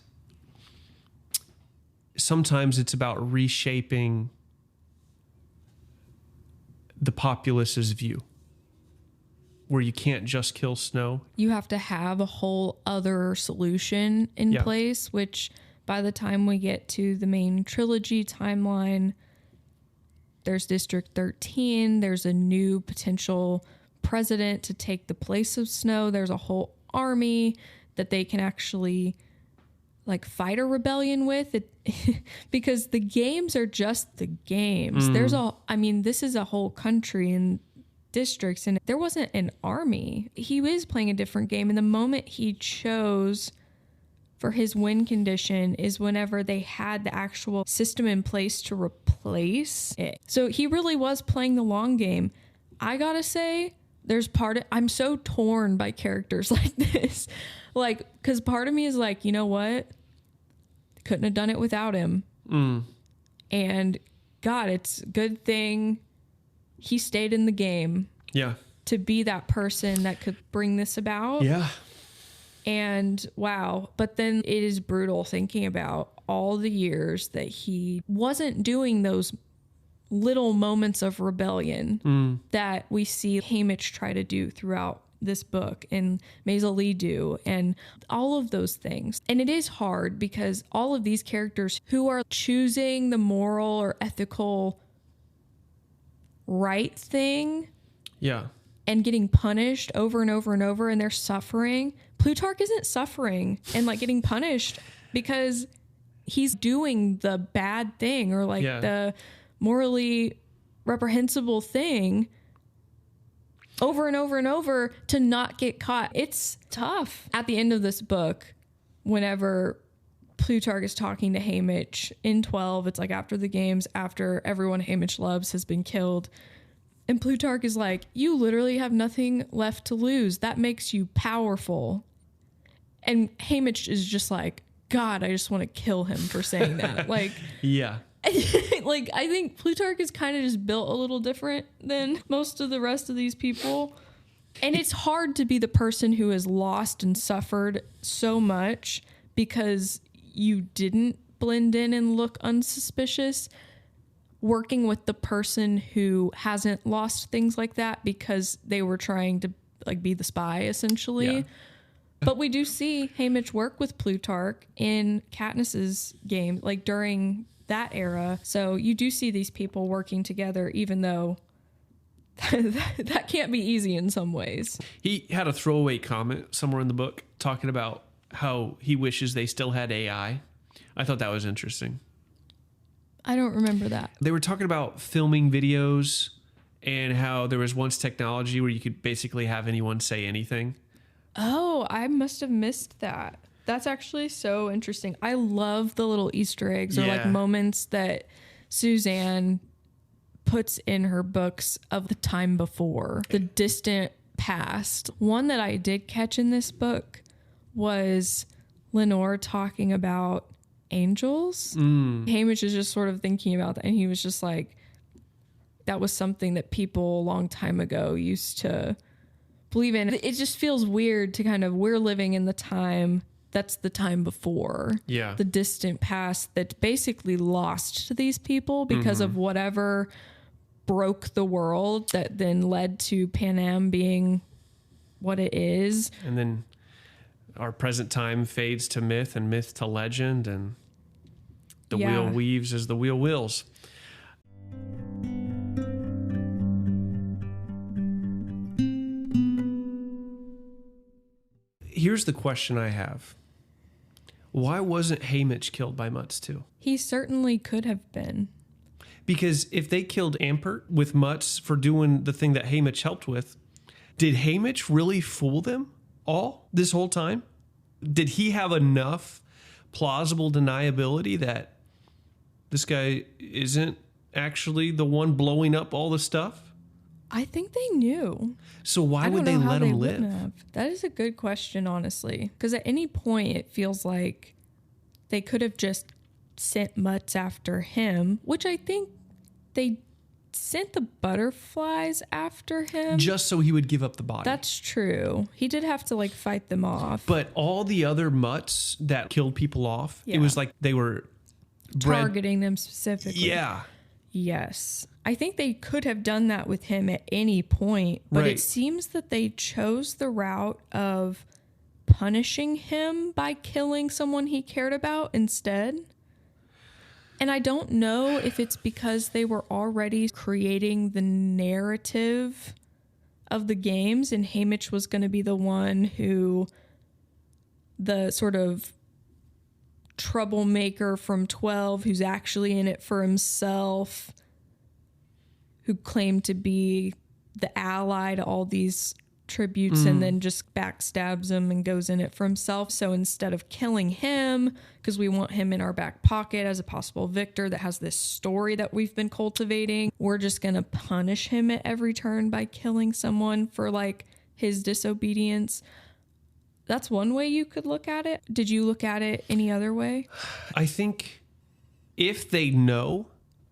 sometimes it's about reshaping the populace's view, where you can't just kill Snow. You have to have a whole other solution in place, which by the time we get to the main trilogy timeline, there's District 13, there's a new potential president to take the place of Snow, there's a whole army that they can actually like fight a rebellion with it, because the games are just the games. This is a whole country and districts, and there wasn't an army. He was playing a different game, and the moment he chose for his win condition is whenever they had the actual system in place to replace it. So he really was playing the long game. I gotta say, I'm so torn by characters like this. Like, because part of me is like, you know what? Couldn't have done it without him. And God, it's a good thing he stayed in the game. Yeah. To be that person that could bring this about. Yeah. And wow. But then it is brutal thinking about all the years that he wasn't doing those little moments of rebellion that we see Haymitch try to do throughout this book, and Maysilee do, and all of those things. And it is hard because all of these characters who are choosing the moral or ethical right thing and getting punished over and over and over, and they're suffering. Plutarch isn't suffering and like getting punished because he's doing the bad thing or like the morally reprehensible thing over and over and over to not get caught. It's tough. At the end of this book, whenever Plutarch is talking to Haymitch in 12. It's like after the games, after everyone Haymitch loves has been killed. And Plutarch is like, you literally have nothing left to lose. That makes you powerful. And Haymitch is just like, God, I just want to kill him for saying that. Like, yeah. Like, I think Plutarch is kind of just built a little different than most of the rest of these people. And it's hard to be the person who has lost and suffered so much because you didn't blend in and look unsuspicious, working with the person who hasn't lost things like that because they were trying to like be the spy essentially. Yeah. But we do see Haymitch work with Plutarch in Katniss's game, like during that era. So you do see these people working together, even though that can't be easy in some ways. He had a throwaway comment somewhere in the book talking about how he wishes they still had AI. I thought that was interesting. I don't remember that. They were talking about filming videos and how there was once technology where you could basically have anyone say anything. Oh, I must have missed that. That's actually so interesting. I love the little Easter eggs or like moments that Suzanne puts in her books of the time before, the distant past. One that I did catch in this book was Lenore talking about angels. Haymitch is just sort of thinking about that, and he was just like, that was something that people a long time ago used to believe in. It just feels weird to kind of, we're living in the time that's the time before. Yeah. The distant past that basically lost to these people because of whatever broke the world that then led to Pan Am being what it is. And then our present time fades to myth and myth to legend, and the wheel weaves as the wheel wills. Here's the question I have. Why wasn't Haymitch killed by Mutts too? He certainly could have been. Because if they killed Ampert with Mutts for doing the thing that Haymitch helped with, did Haymitch really fool them all this whole time? Did he have enough plausible deniability that this guy isn't actually the one blowing up all the stuff? I think they knew. So why would they let him live? That is a good question, honestly. Because at any point, it feels like they could have just sent Mutts after him, which I think they sent the butterflies after him. Just so he would give up the body. That's true. He did have to like fight them off. But all the other Mutts that killed people off, it was like they were targeting them specifically. Yeah. Yes. I think they could have done that with him at any point, but it seems that they chose the route of punishing him by killing someone he cared about instead. And I don't know if it's because they were already creating the narrative of the games and Haymitch was going to be the one who, the sort of troublemaker from 12 who's actually in it for himself, who claimed to be the ally to all these tributes and then just backstabs him and goes in it for himself. So instead of killing him, because we want him in our back pocket as a possible victor that has this story that we've been cultivating, we're just going to punish him at every turn by killing someone for like his disobedience. That's one way you could look at it. Did you look at it any other way? I think if they know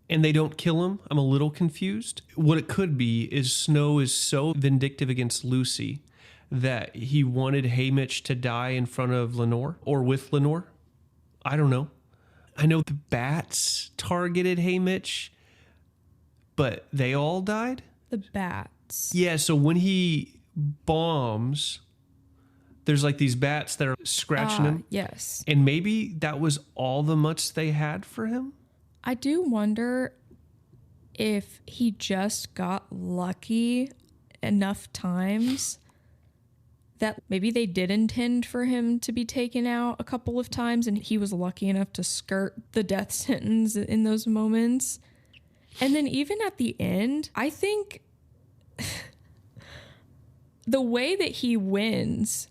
and they don't kill him, I'm a little confused. What it could be is Snow is so vindictive against Lucy that he wanted Haymitch to die in front of Lenore or with Lenore. I don't know. I know the bats targeted Haymitch, but they all died? The bats. Yeah, so when he bombs, there's like these bats that are scratching him. Yes. And maybe that was all the Mutts they had for him? I do wonder if he just got lucky enough times that maybe they did intend for him to be taken out a couple of times and he was lucky enough to skirt the death sentence in those moments. And then even at the end, I think the way that he wins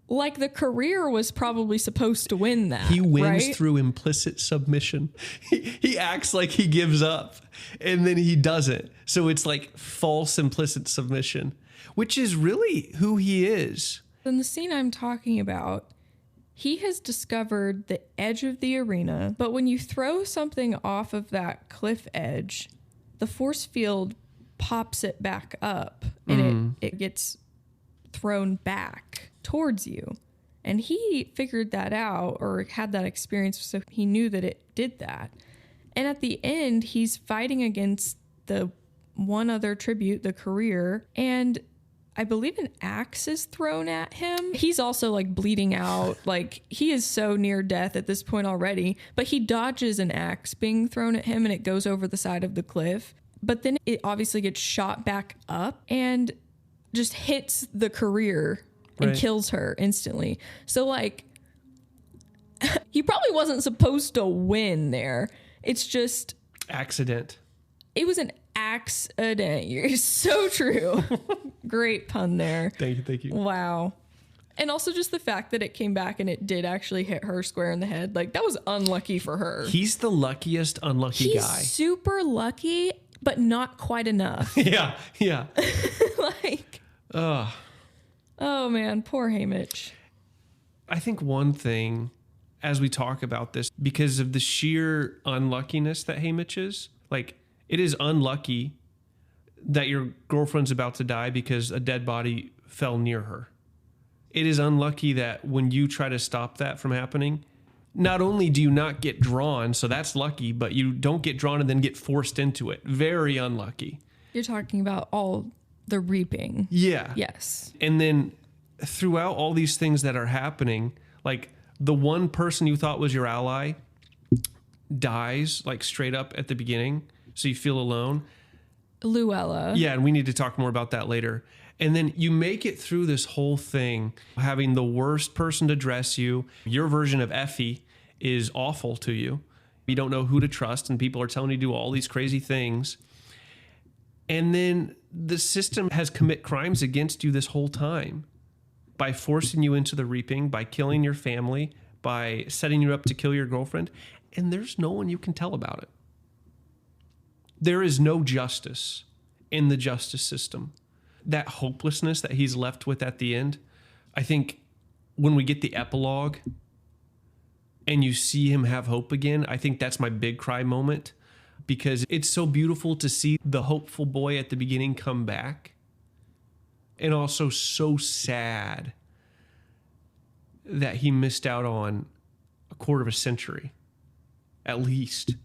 like the career was probably supposed to win that. He wins right? through implicit submission. He acts like he gives up and then he doesn't. So it's like false implicit submission, which is really who he is. In the scene I'm talking about, he has discovered the edge of the arena, but when you throw something off of that cliff edge, the force field pops it back up and it gets thrown back towards you. And he figured that out, or had that experience, so he knew that it did that. And at the end, he's fighting against the one other tribute, the career, and I believe an axe is thrown at him. He's also like bleeding out. Like he is so near death at this point already, but he dodges an axe being thrown at him and it goes over the side of the cliff. But then it obviously gets shot back up and just hits the career and kills her instantly. So like he probably wasn't supposed to win there. It's just accident. It was an accident. You're so true. Great pun there. Thank you. Wow. And also just the fact that it came back and it did actually hit her square in the head. Like that was unlucky for her. He's the luckiest unlucky guy. He's super lucky, but not quite enough. Yeah. Like, oh man, poor Haymitch. I think one thing as we talk about this, because of the sheer unluckiness that Haymitch is, like, it is unlucky that your girlfriend's about to die because a dead body fell near her. It is unlucky that when you try to stop that from happening, not only do you not get drawn, so that's lucky, but you don't get drawn and then get forced into it. Very unlucky. You're talking about all the reaping. Yeah. Yes. And then throughout all these things that are happening, like the one person you thought was your ally dies like straight up at the beginning. So you feel alone. Luella. Yeah, and we need to talk more about that later. And then you make it through this whole thing, having the worst person to dress you. Your version of Effie is awful to you. You don't know who to trust, and people are telling you to do all these crazy things. And then the system has commit crimes against you this whole time by forcing you into the reaping, by killing your family, by setting you up to kill your girlfriend. And there's no one you can tell about it. There is no justice in the justice system. That hopelessness that he's left with at the end, I think when we get the epilogue and you see him have hope again, I think that's my big cry moment, because it's so beautiful to see the hopeful boy at the beginning come back, and also so sad that he missed out on a quarter of a century, at least,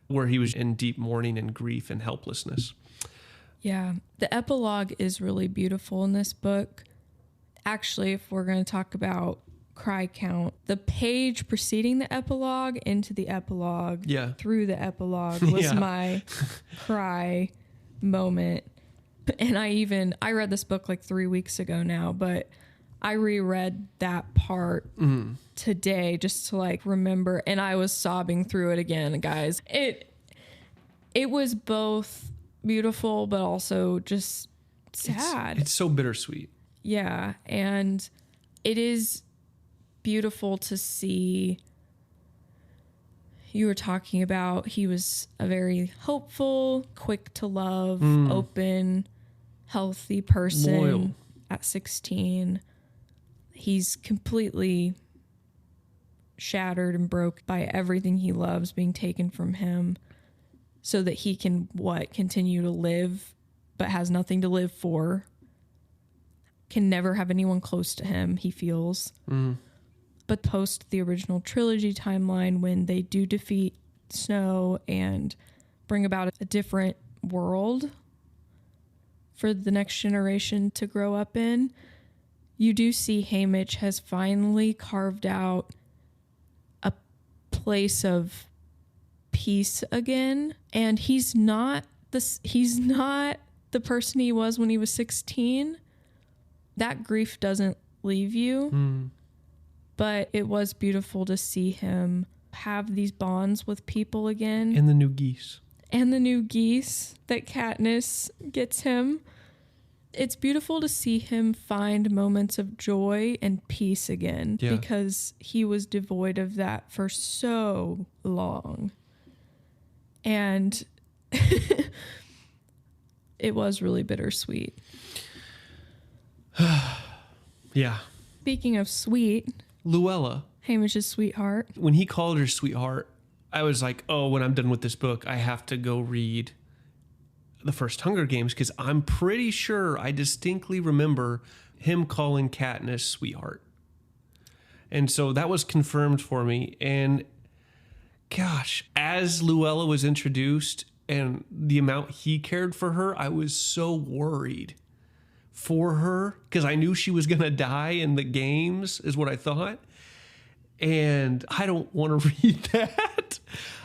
where he was in deep mourning and grief and helplessness. Yeah, the epilogue is really beautiful in this book. Actually, if we're going to talk about cry count, the page preceding the epilogue into the epilogue, through the epilogue was my cry moment. And I read this book like 3 weeks ago now, but I reread that part today just to like remember, and I was sobbing through it again, guys. It was both beautiful, but also just sad. It's so bittersweet. Yeah. And it is beautiful to see. You were talking about he was a very hopeful, quick to love, open, healthy person. Loyal. At 16. He's completely shattered and broke by everything he loves being taken from him, so that he can continue to live, but has nothing to live for. Can never have anyone close to him, he feels. But post the original trilogy timeline, when they do defeat Snow and bring about a different world for the next generation to grow up in, you do see Haymitch has finally carved out a place of peace again, and he's not the person he was when he was 16. That grief doesn't leave you, but it was beautiful to see him have these bonds with people again. And the new geese that Katniss gets him. It's beautiful to see him find moments of joy and peace again, because he was devoid of that for so long. And it was really bittersweet. Yeah. Speaking of sweet, Luella. Haymitch's sweetheart. When he called her sweetheart, I was like, oh, when I'm done with this book, I have to go read the first Hunger Games, because I'm pretty sure I distinctly remember him calling Katniss sweetheart. And so that was confirmed for me. And gosh, as Luella was introduced and the amount he cared for her, I was so worried for her, because I knew she was going to die in the games, is what I thought. And I don't want to read that.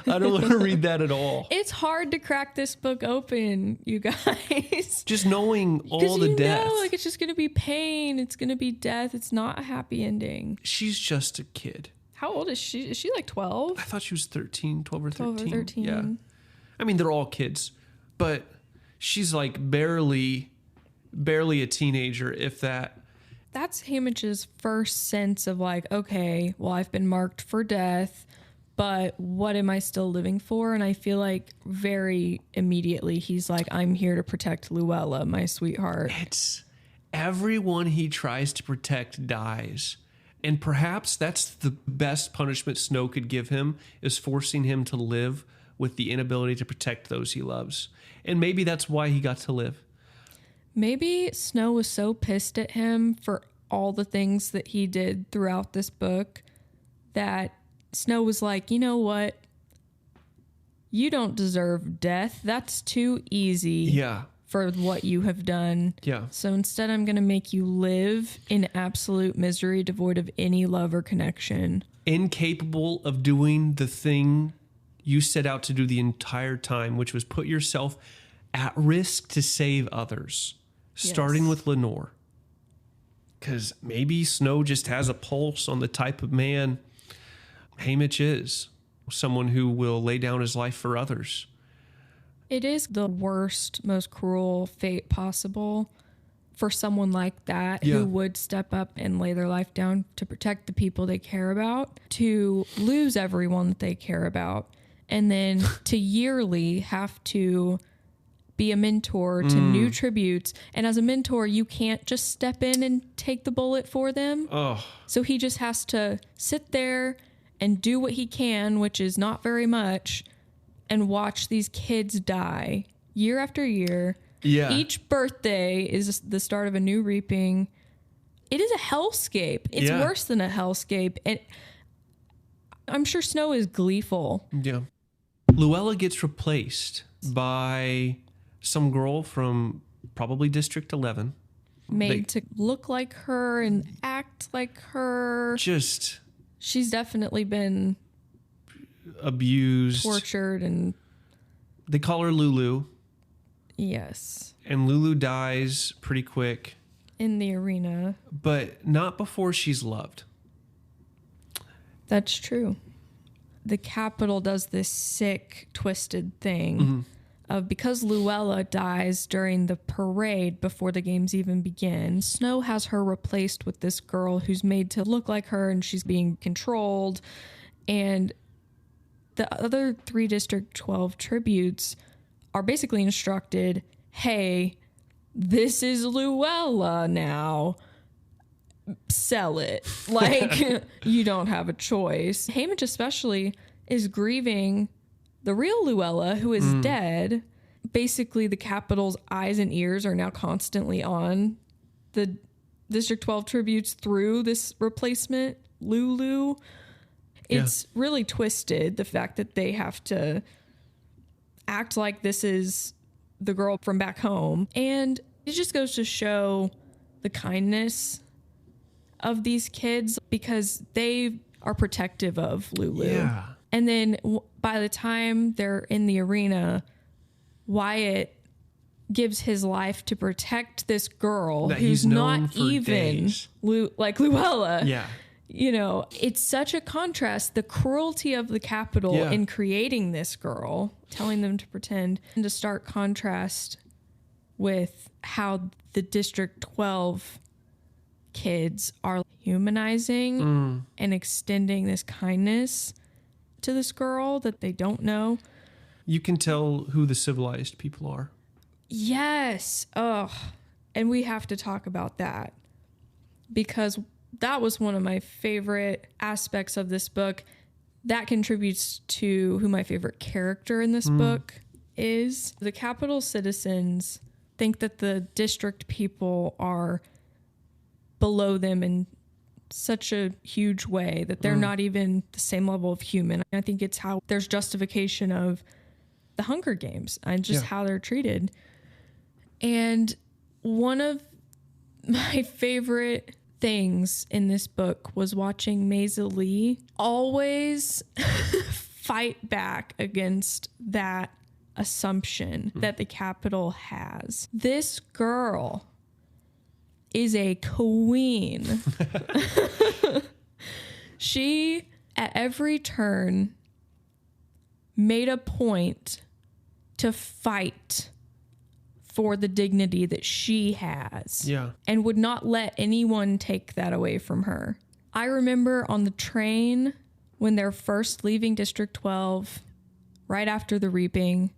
I don't want to read that at all. It's hard to crack this book open, you guys. Just knowing all the death. Like, it's just going to be pain. It's going to be death. It's not a happy ending. She's just a kid. How old is she? Is she like 12? I thought she was 13, 12 or 13. 12 or 13. Yeah. I mean, they're all kids, but she's like barely a teenager, if that. That's Haymitch's first sense of like, okay, well, I've been marked for death, but what am I still living for? And I feel like very immediately he's like, I'm here to protect Luella, my sweetheart. It's everyone he tries to protect dies. And perhaps that's the best punishment Snow could give him, is forcing him to live with the inability to protect those he loves. And maybe that's why he got to live. Maybe Snow was so pissed at him for all the things that he did throughout this book that Snow was like, you know what? You don't deserve death. That's too easy for what you have done. Yeah. So instead, I'm going to make you live in absolute misery, devoid of any love or connection. Incapable of doing the thing you set out to do the entire time, which was put yourself at risk to save others. Starting with Lenore. Because maybe Snow just has a pulse on the type of man Haymitch is. Someone who will lay down his life for others. It is the worst, most cruel fate possible for someone like that who would step up and lay their life down to protect the people they care about, to lose everyone that they care about, and then to yearly have to be a mentor to new tributes. And as a mentor, you can't just step in and take the bullet for them. Oh. So he just has to sit there and do what he can, which is not very much, and watch these kids die year after year. Yeah. Each birthday is the start of a new reaping. It is a hellscape. It's worse than a hellscape. And I'm sure Snow is gleeful. Yeah. Luella gets replaced by some girl from probably District 11. Made to look like her and act like her. She's definitely been abused, tortured, and they call her Lulu. Yes. And Lulu dies pretty quick. In the arena. But not before she's loved. That's true. The Capitol does this sick, twisted thing of, because Luella dies during the parade before the games even begin, Snow has her replaced with this girl who's made to look like her, and she's being controlled. And the other 3 District 12 tributes are basically instructed, hey, this is Luella now. Sell it. Like, you don't have a choice. Haymitch especially is grieving the real Luella, who is dead. Basically, the Capitol's eyes and ears are now constantly on the District 12 tributes through this replacement, Lulu. It's really twisted, the fact that they have to act like this is the girl from back home. And it just goes to show the kindness of these kids, because they are protective of Lulu. Yeah. And then by the time they're in the arena, Wyatt gives his life to protect this girl that who's not even like Luella. Yeah. You know, it's such a contrast, the cruelty of the Capitol in creating this girl, telling them to pretend, and to stark contrast with how the District 12 kids are humanizing and extending this kindness to this girl that they don't know. You can tell who the civilized people are. Yes. Ugh. And we have to talk about that because that was one of my favorite aspects of this book. That contributes to who my favorite character in this book is. The capital citizens think that the district people are below them in such a huge way that they're not even the same level of human. I think it's how there's justification of the Hunger Games and just how they're treated. And one of my favorite things in this book was watching Maysilee always fight back against that assumption that the Capitol has. This girl is a queen. She, at every turn, made a point to fight for the dignity that she has. Yeah. And would not let anyone take that away from her. I remember on the train when they're first leaving District 12, right after the reaping,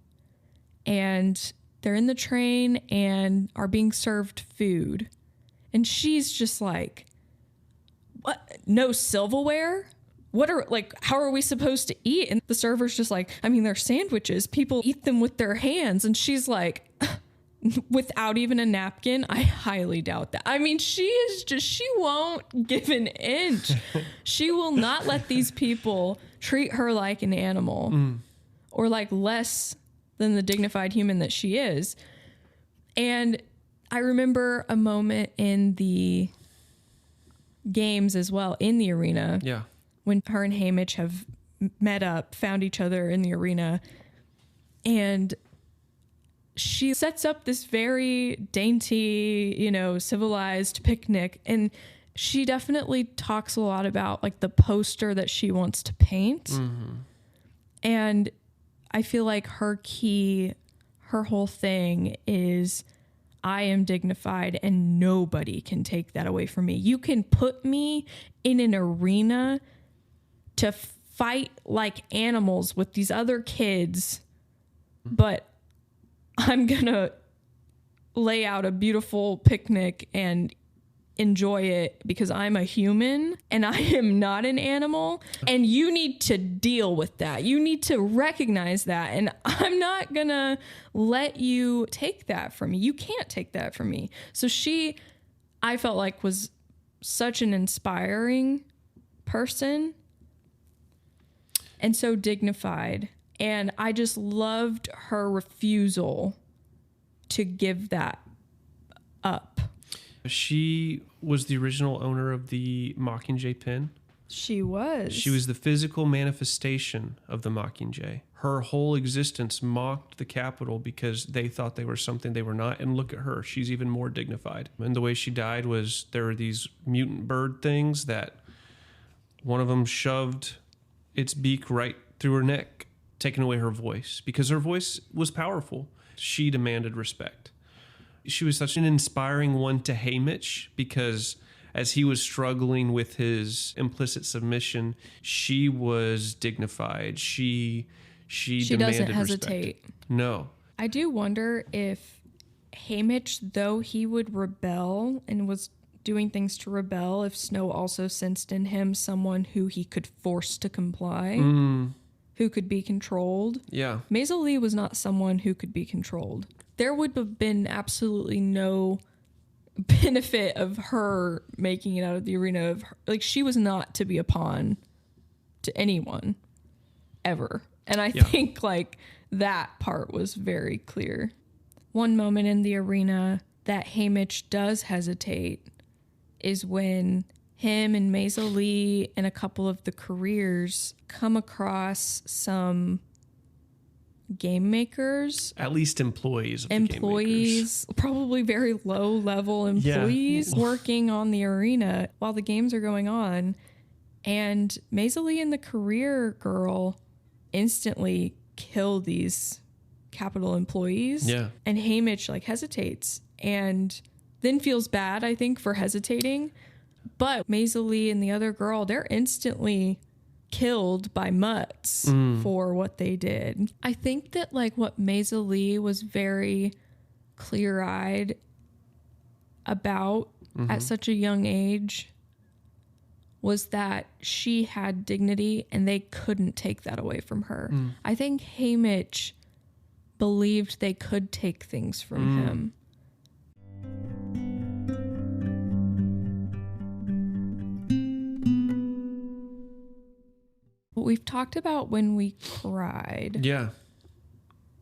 and they're in the train and are being served food. And she's just like, what? No silverware? What are, like, how are we supposed to eat? And the server's just like, I mean, they're sandwiches. People eat them with their hands. And she's like, without even a napkin? I highly doubt that. I mean, she won't give an inch. She will not let these people treat her like an animal or like less than the dignified human that she is. And I remember a moment in the games as well, in the arena. Yeah. When her and Haymitch have met up, found each other in the arena, and she sets up this very dainty, civilized picnic. And she definitely talks a lot about like the poster that she wants to paint. And I feel like her whole thing is, I am dignified and nobody can take that away from me. You can put me in an arena to fight like animals with these other kids, but I'm gonna lay out a beautiful picnic and enjoy it because I'm a human and I am not an animal. And you need to deal with that. You need to recognize that. And I'm not gonna let you take that from me. You can't take that from me. So I felt like was such an inspiring person and so dignified. And I just loved her refusal to give that up. She was the original owner of the Mockingjay pen. She was. She was the physical manifestation of the Mockingjay. Her whole existence mocked the Capitol because they thought they were something they were not. And look at her. She's even more dignified. And the way she died was there were these mutant bird things that one of them shoved its beak right through her neck, taking away her voice because her voice was powerful. She demanded respect. She was such an inspiring one to Haymitch because as he was struggling with his implicit submission, she was dignified. She demanded doesn't hesitate. Respect. No. I do wonder if Haymitch, though he would rebel and was doing things to rebel, if Snow also sensed in him someone who he could force to comply, who could be controlled. Yeah. Maysilee was not someone who could be controlled. There would have been absolutely no benefit of her making it out of the arena. Like, she was not to be a pawn to anyone ever. And I think like that part was very clear. One moment in the arena that Haymitch does hesitate is when him and Maysilee and a couple of the careers come across some game makers. At least employees of the game makers. Probably very low level employees working on the arena while the games are going on. And Maysilee and the career girl instantly kill these Capitol employees. Yeah. And Haymitch like hesitates and then feels bad, I think, for hesitating. But Maysilee and the other girl, they're instantly killed by mutts for what they did. I think that like what Maysilee was very clear-eyed about at such a young age was that she had dignity and they couldn't take that away from her. I think Haymitch believed they could take things from him. We've talked about when we cried. Yeah.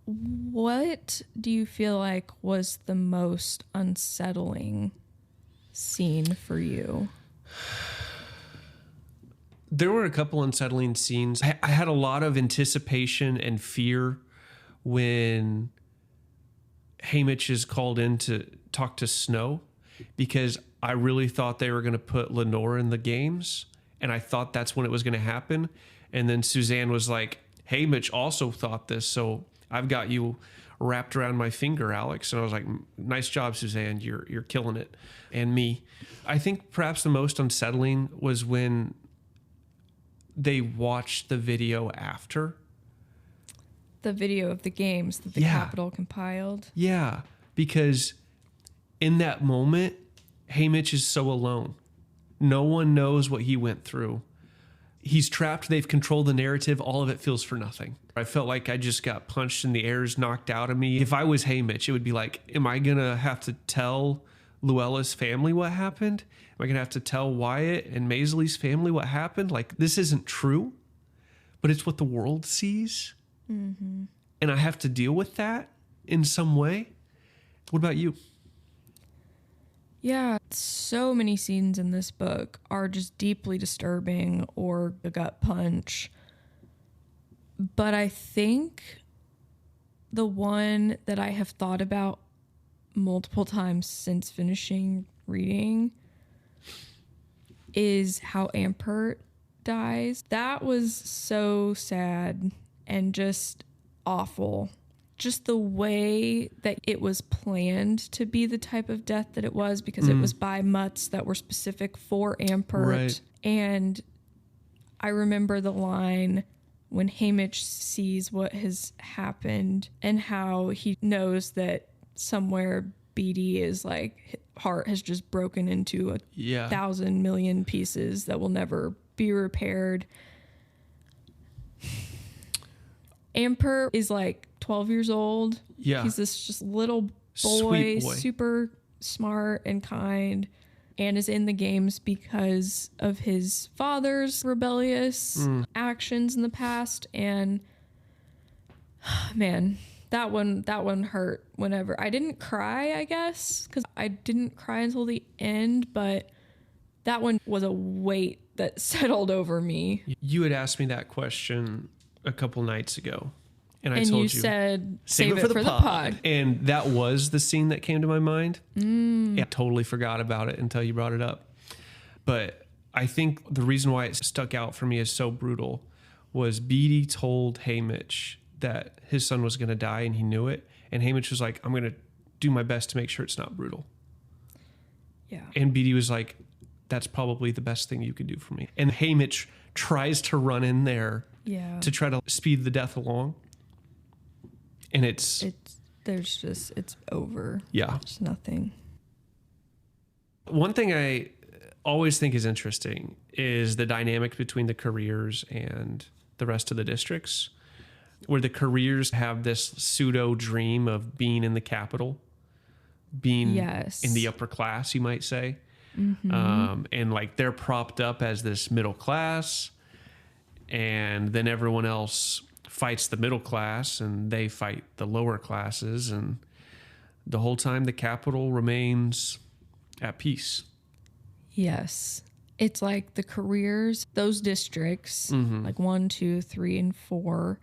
What do you feel like was the most unsettling scene for you? There were a couple unsettling scenes. I had a lot of anticipation and fear when Haymitch is called in to talk to Snow, because I really thought they were going to put Lenore in the games, and I thought that's when it was going to happen. And then Suzanne was like, Haymitch also thought this, so I've got you wrapped around my finger, Alex. And I was like, nice job, Suzanne. You're killing it. And me. I think perhaps the most unsettling was when they watched the video after. The video of the games that the Capitol compiled. Yeah, because in that moment, Haymitch is so alone. No one knows what he went through. He's trapped. They've controlled the narrative. All of it feels for nothing. I felt like I just got punched and the air's knocked out of me. If I was Haymitch, it would be like, am I going to have to tell Luella's family what happened? Am I going to have to tell Wyatt and Maysilee's family what happened? Like, this isn't true, but it's what the world sees. And I have to deal with that in some way. What about you? Yeah, so many scenes in this book are just deeply disturbing or a gut punch. But I think the one that I have thought about multiple times since finishing reading is how Ampert dies. That was so sad and just awful. Just the way that it was planned to be the type of death that it was, because it was by mutts that were specific for Ampert. Right. And I remember the line when Haymitch sees what has happened and how he knows that somewhere Beatty is like, heart has just broken into 1,000 million pieces that will never be repaired. Ampert is like 12 years old. Yeah. He's this just little Sweet boy. super smart and kind, and is in the games because of his father's rebellious actions in the past. And man, that one hurt whenever. I didn't cry, I guess, because I didn't cry until the end, but that one was a weight that settled over me. You had asked me that question a couple nights ago, and I told you said save it for the pod. And that was the scene that came to my mind. I totally forgot about it until you brought it up. But I think the reason why it stuck out for me as so brutal was Beatty told Haymitch that his son was going to die, and he knew it. And Haymitch was like, I'm going to do my best to make sure it's not brutal. Yeah. And Beatty was like, that's probably the best thing you could do for me. And Haymitch tries to run in there to try to speed the death along. And it's over. Yeah. There's nothing. One thing I always think is interesting is the dynamic between the careers and the rest of the districts, where the careers have this pseudo dream of being in the Capitol, being in the upper class, you might say. And like they're propped up as this middle class, and then everyone else fights the middle class and they fight the lower classes, and the whole time the Capitol remains at peace. Yes. It's like the careers, those districts, like 1, 2, 3, and 4,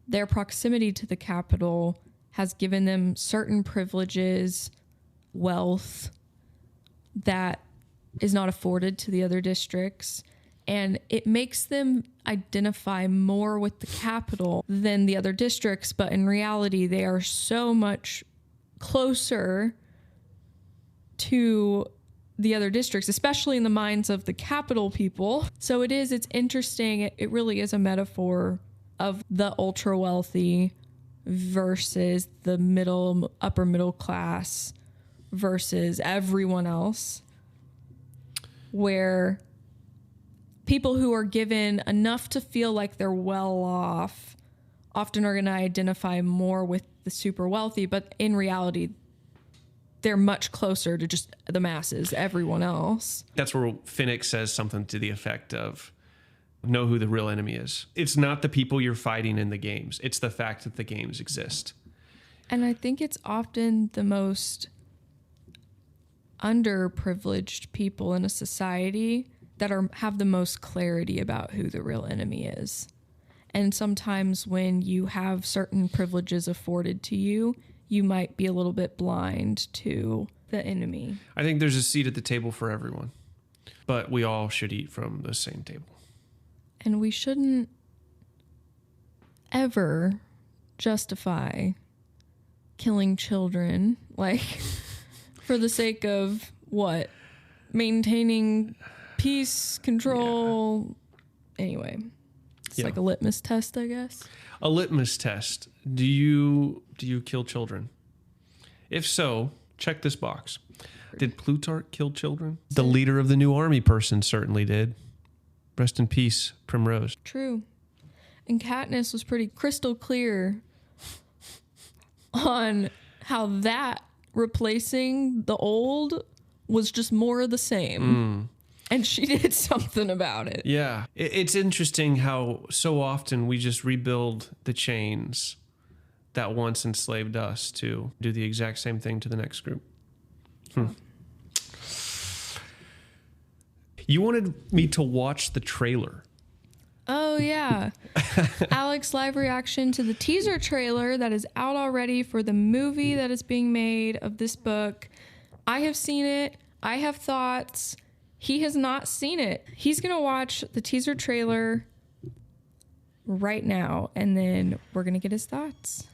their proximity to the Capitol has given them certain privileges, wealth that is not afforded to the other districts. And it makes them identify more with the Capitol than the other districts. But in reality, they are so much closer to the other districts, especially in the minds of the Capitol people. So it's interesting. It really is a metaphor of the ultra wealthy versus the upper middle class versus everyone else, where people who are given enough to feel like they're well off often are going to identify more with the super wealthy, but in reality, they're much closer to just the masses, everyone else. That's where Finnick says something to the effect of, know who the real enemy is. It's not the people you're fighting in the games. It's the fact that the games exist. And I think it's often the most underprivileged people in a society that have the most clarity about who the real enemy is. And sometimes when you have certain privileges afforded to you, you might be a little bit blind to the enemy. I think there's a seat at the table for everyone, but we all should eat from the same table. And we shouldn't ever justify killing children, like, for the sake of what? Maintaining peace, control. Yeah. Anyway, it's like a litmus test, I guess. A litmus test. Do you kill children? If so, check this box. Did Plutarch kill children? The leader of the new army person certainly did. Rest in peace, Primrose. True. And Katniss was pretty crystal clear on how that replacing the old was just more of the same. And she did something about it. Yeah. It's interesting how so often we just rebuild the chains that once enslaved us to do the exact same thing to the next group. You wanted me to watch the trailer. Oh, yeah. Alex live reaction to the teaser trailer that is out already for the movie that is being made of this book. I have seen it. I have thoughts. He has not seen it. He's going to watch the teaser trailer right now, and then we're going to get his thoughts.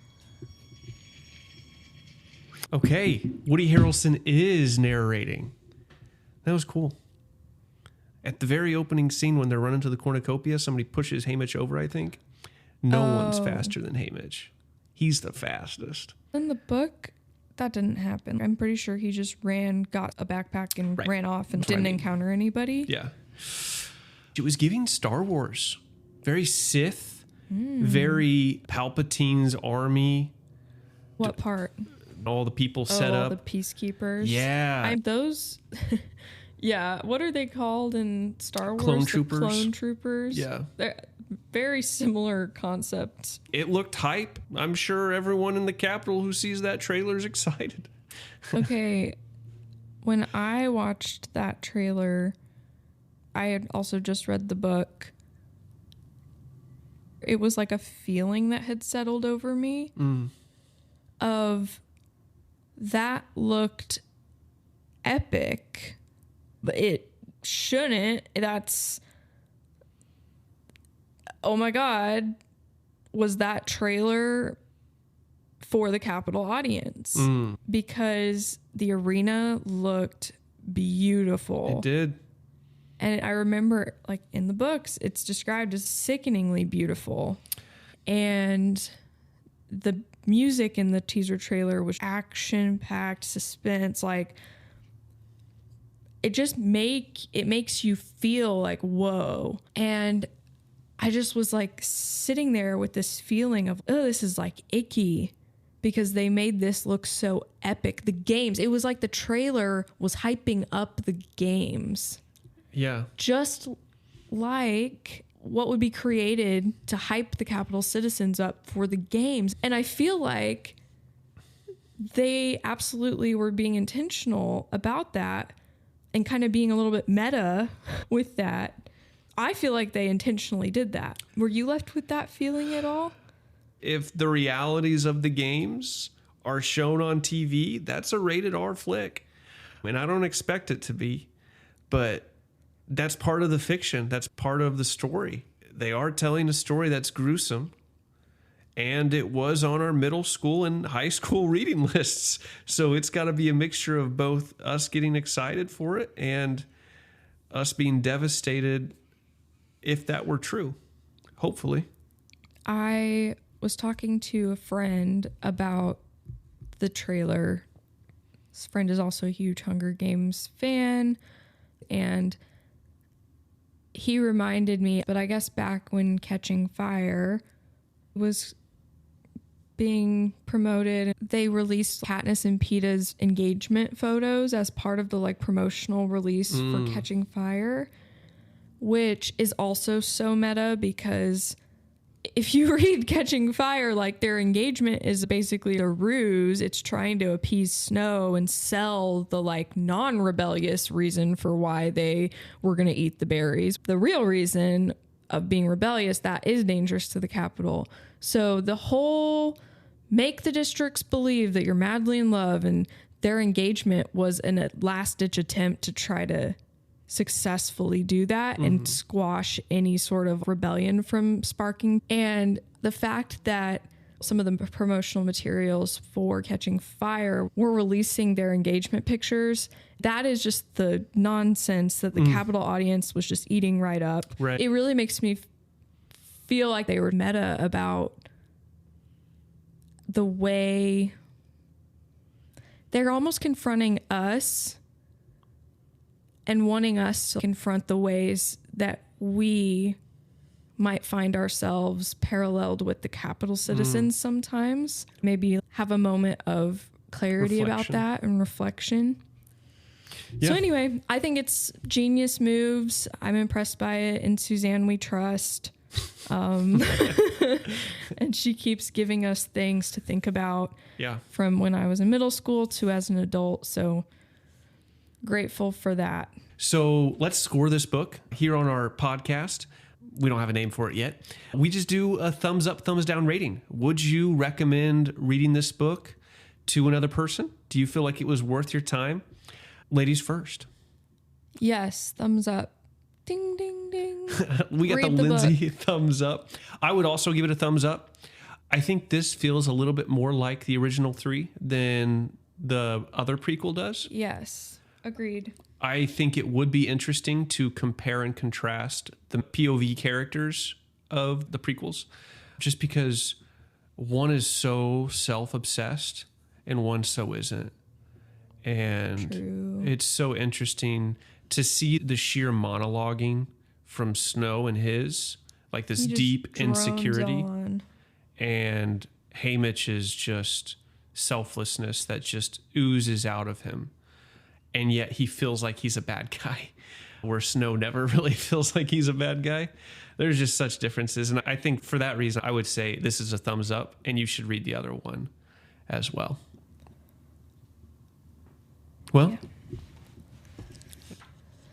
Okay. Woody Harrelson is narrating. That was cool. At the very opening scene when they're running to the cornucopia, somebody pushes Haymitch over, I think. No one's faster than Haymitch. He's the fastest. In the book, that didn't happen. I'm pretty sure he just got a backpack and ran off and didn't encounter anybody. Yeah. It was giving Star Wars. Very Sith. Very Palpatine's army. What part? All the people set up. The peacekeepers. Yeah. Yeah, what are they called in Star Wars? Clone troopers. Clone troopers. Yeah. They're very similar concepts. It looked hype. I'm sure everyone in the Capitol who sees that trailer is excited. Okay, when I watched that trailer, I had also just read the book. It was like a feeling that had settled over me of that looked epic. But it shouldn't. Oh my God, was that trailer for the Capitol audience? Because the arena looked beautiful. It did. And I remember, like, in the books, it's described as sickeningly beautiful. And the music in the teaser trailer was action-packed, suspense, like... It makes you feel like, whoa. And I just was like sitting there with this feeling of, oh, this is like icky because they made this look so epic. The games, it was like the trailer was hyping up the games. Yeah. Just like what would be created to hype the Capitol citizens up for the games. And I feel like they absolutely were being intentional about that. And kind of being a little bit meta with that. I feel like they intentionally did that. Were you left with that feeling at all? If the realities of the games are shown on TV, that's a rated R flick. And I don't expect it to be, but that's part of the fiction. That's part of the story. They are telling a story that's gruesome. And it was on our middle school and high school reading lists. So it's got to be a mixture of both us getting excited for it and us being devastated if that were true, hopefully. I was talking to a friend about the trailer. This friend is also a huge Hunger Games fan, and he reminded me, but I guess back when Catching Fire was being promoted, they released Katniss and Peeta's engagement photos as part of the like promotional release for Catching Fire, which is also so meta because if you read Catching Fire, like their engagement is basically a ruse. It's trying to appease Snow and sell the like non-rebellious reason for why they were going to eat the berries. The real reason of being rebellious, that is dangerous to the Capitol. So the whole make the districts believe that you're madly in love, and their engagement was a last-ditch attempt to try to successfully do that and squash any sort of rebellion from sparking. And the fact that some of the promotional materials for Catching Fire were releasing their engagement pictures, that is just the nonsense that the Capitol audience was just eating right up. Right. It really makes me feel like they were meta about the way they're almost confronting us and wanting us to confront the ways that we might find ourselves paralleled with the Capitol citizens sometimes. Maybe have a moment of clarity about that and reflection. Yeah. So anyway, I think it's genius moves. I'm impressed by it. And Suzanne, we trust. And she keeps giving us things to think about from when I was in middle school to as an adult. So grateful for that. So let's score this book here on our podcast. We don't have a name for it yet. We just do a thumbs up, thumbs down rating. Would you recommend reading this book to another person? Do you feel like it was worth your time? Ladies first. Yes, thumbs up. Ding, ding, ding. We got the Lindsey thumbs up. I would also give it a thumbs up. I think this feels a little bit more like the original 3 than the other prequel does. Yes, agreed. I think it would be interesting to compare and contrast the POV characters of the prequels, just because one is so self-obsessed and one so isn't. And it's so interesting to see the sheer monologuing from Snow and his, like this deep insecurity. And Haymitch's just selflessness that just oozes out of him. And yet he feels like he's a bad guy, where Snow never really feels like he's a bad guy. There's just such differences. And I think for that reason, I would say this is a thumbs up, and you should read the other one as well. Well,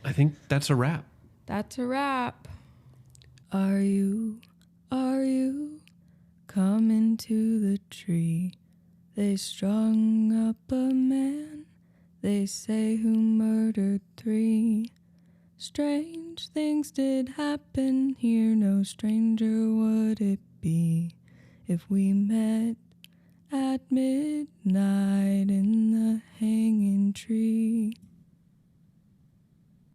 I think that's a wrap. That's a wrap. Are you coming to the tree? They strung up a man, they say, who murdered 3. Strange things did happen here, no stranger would it be if we met at midnight in the hanging tree.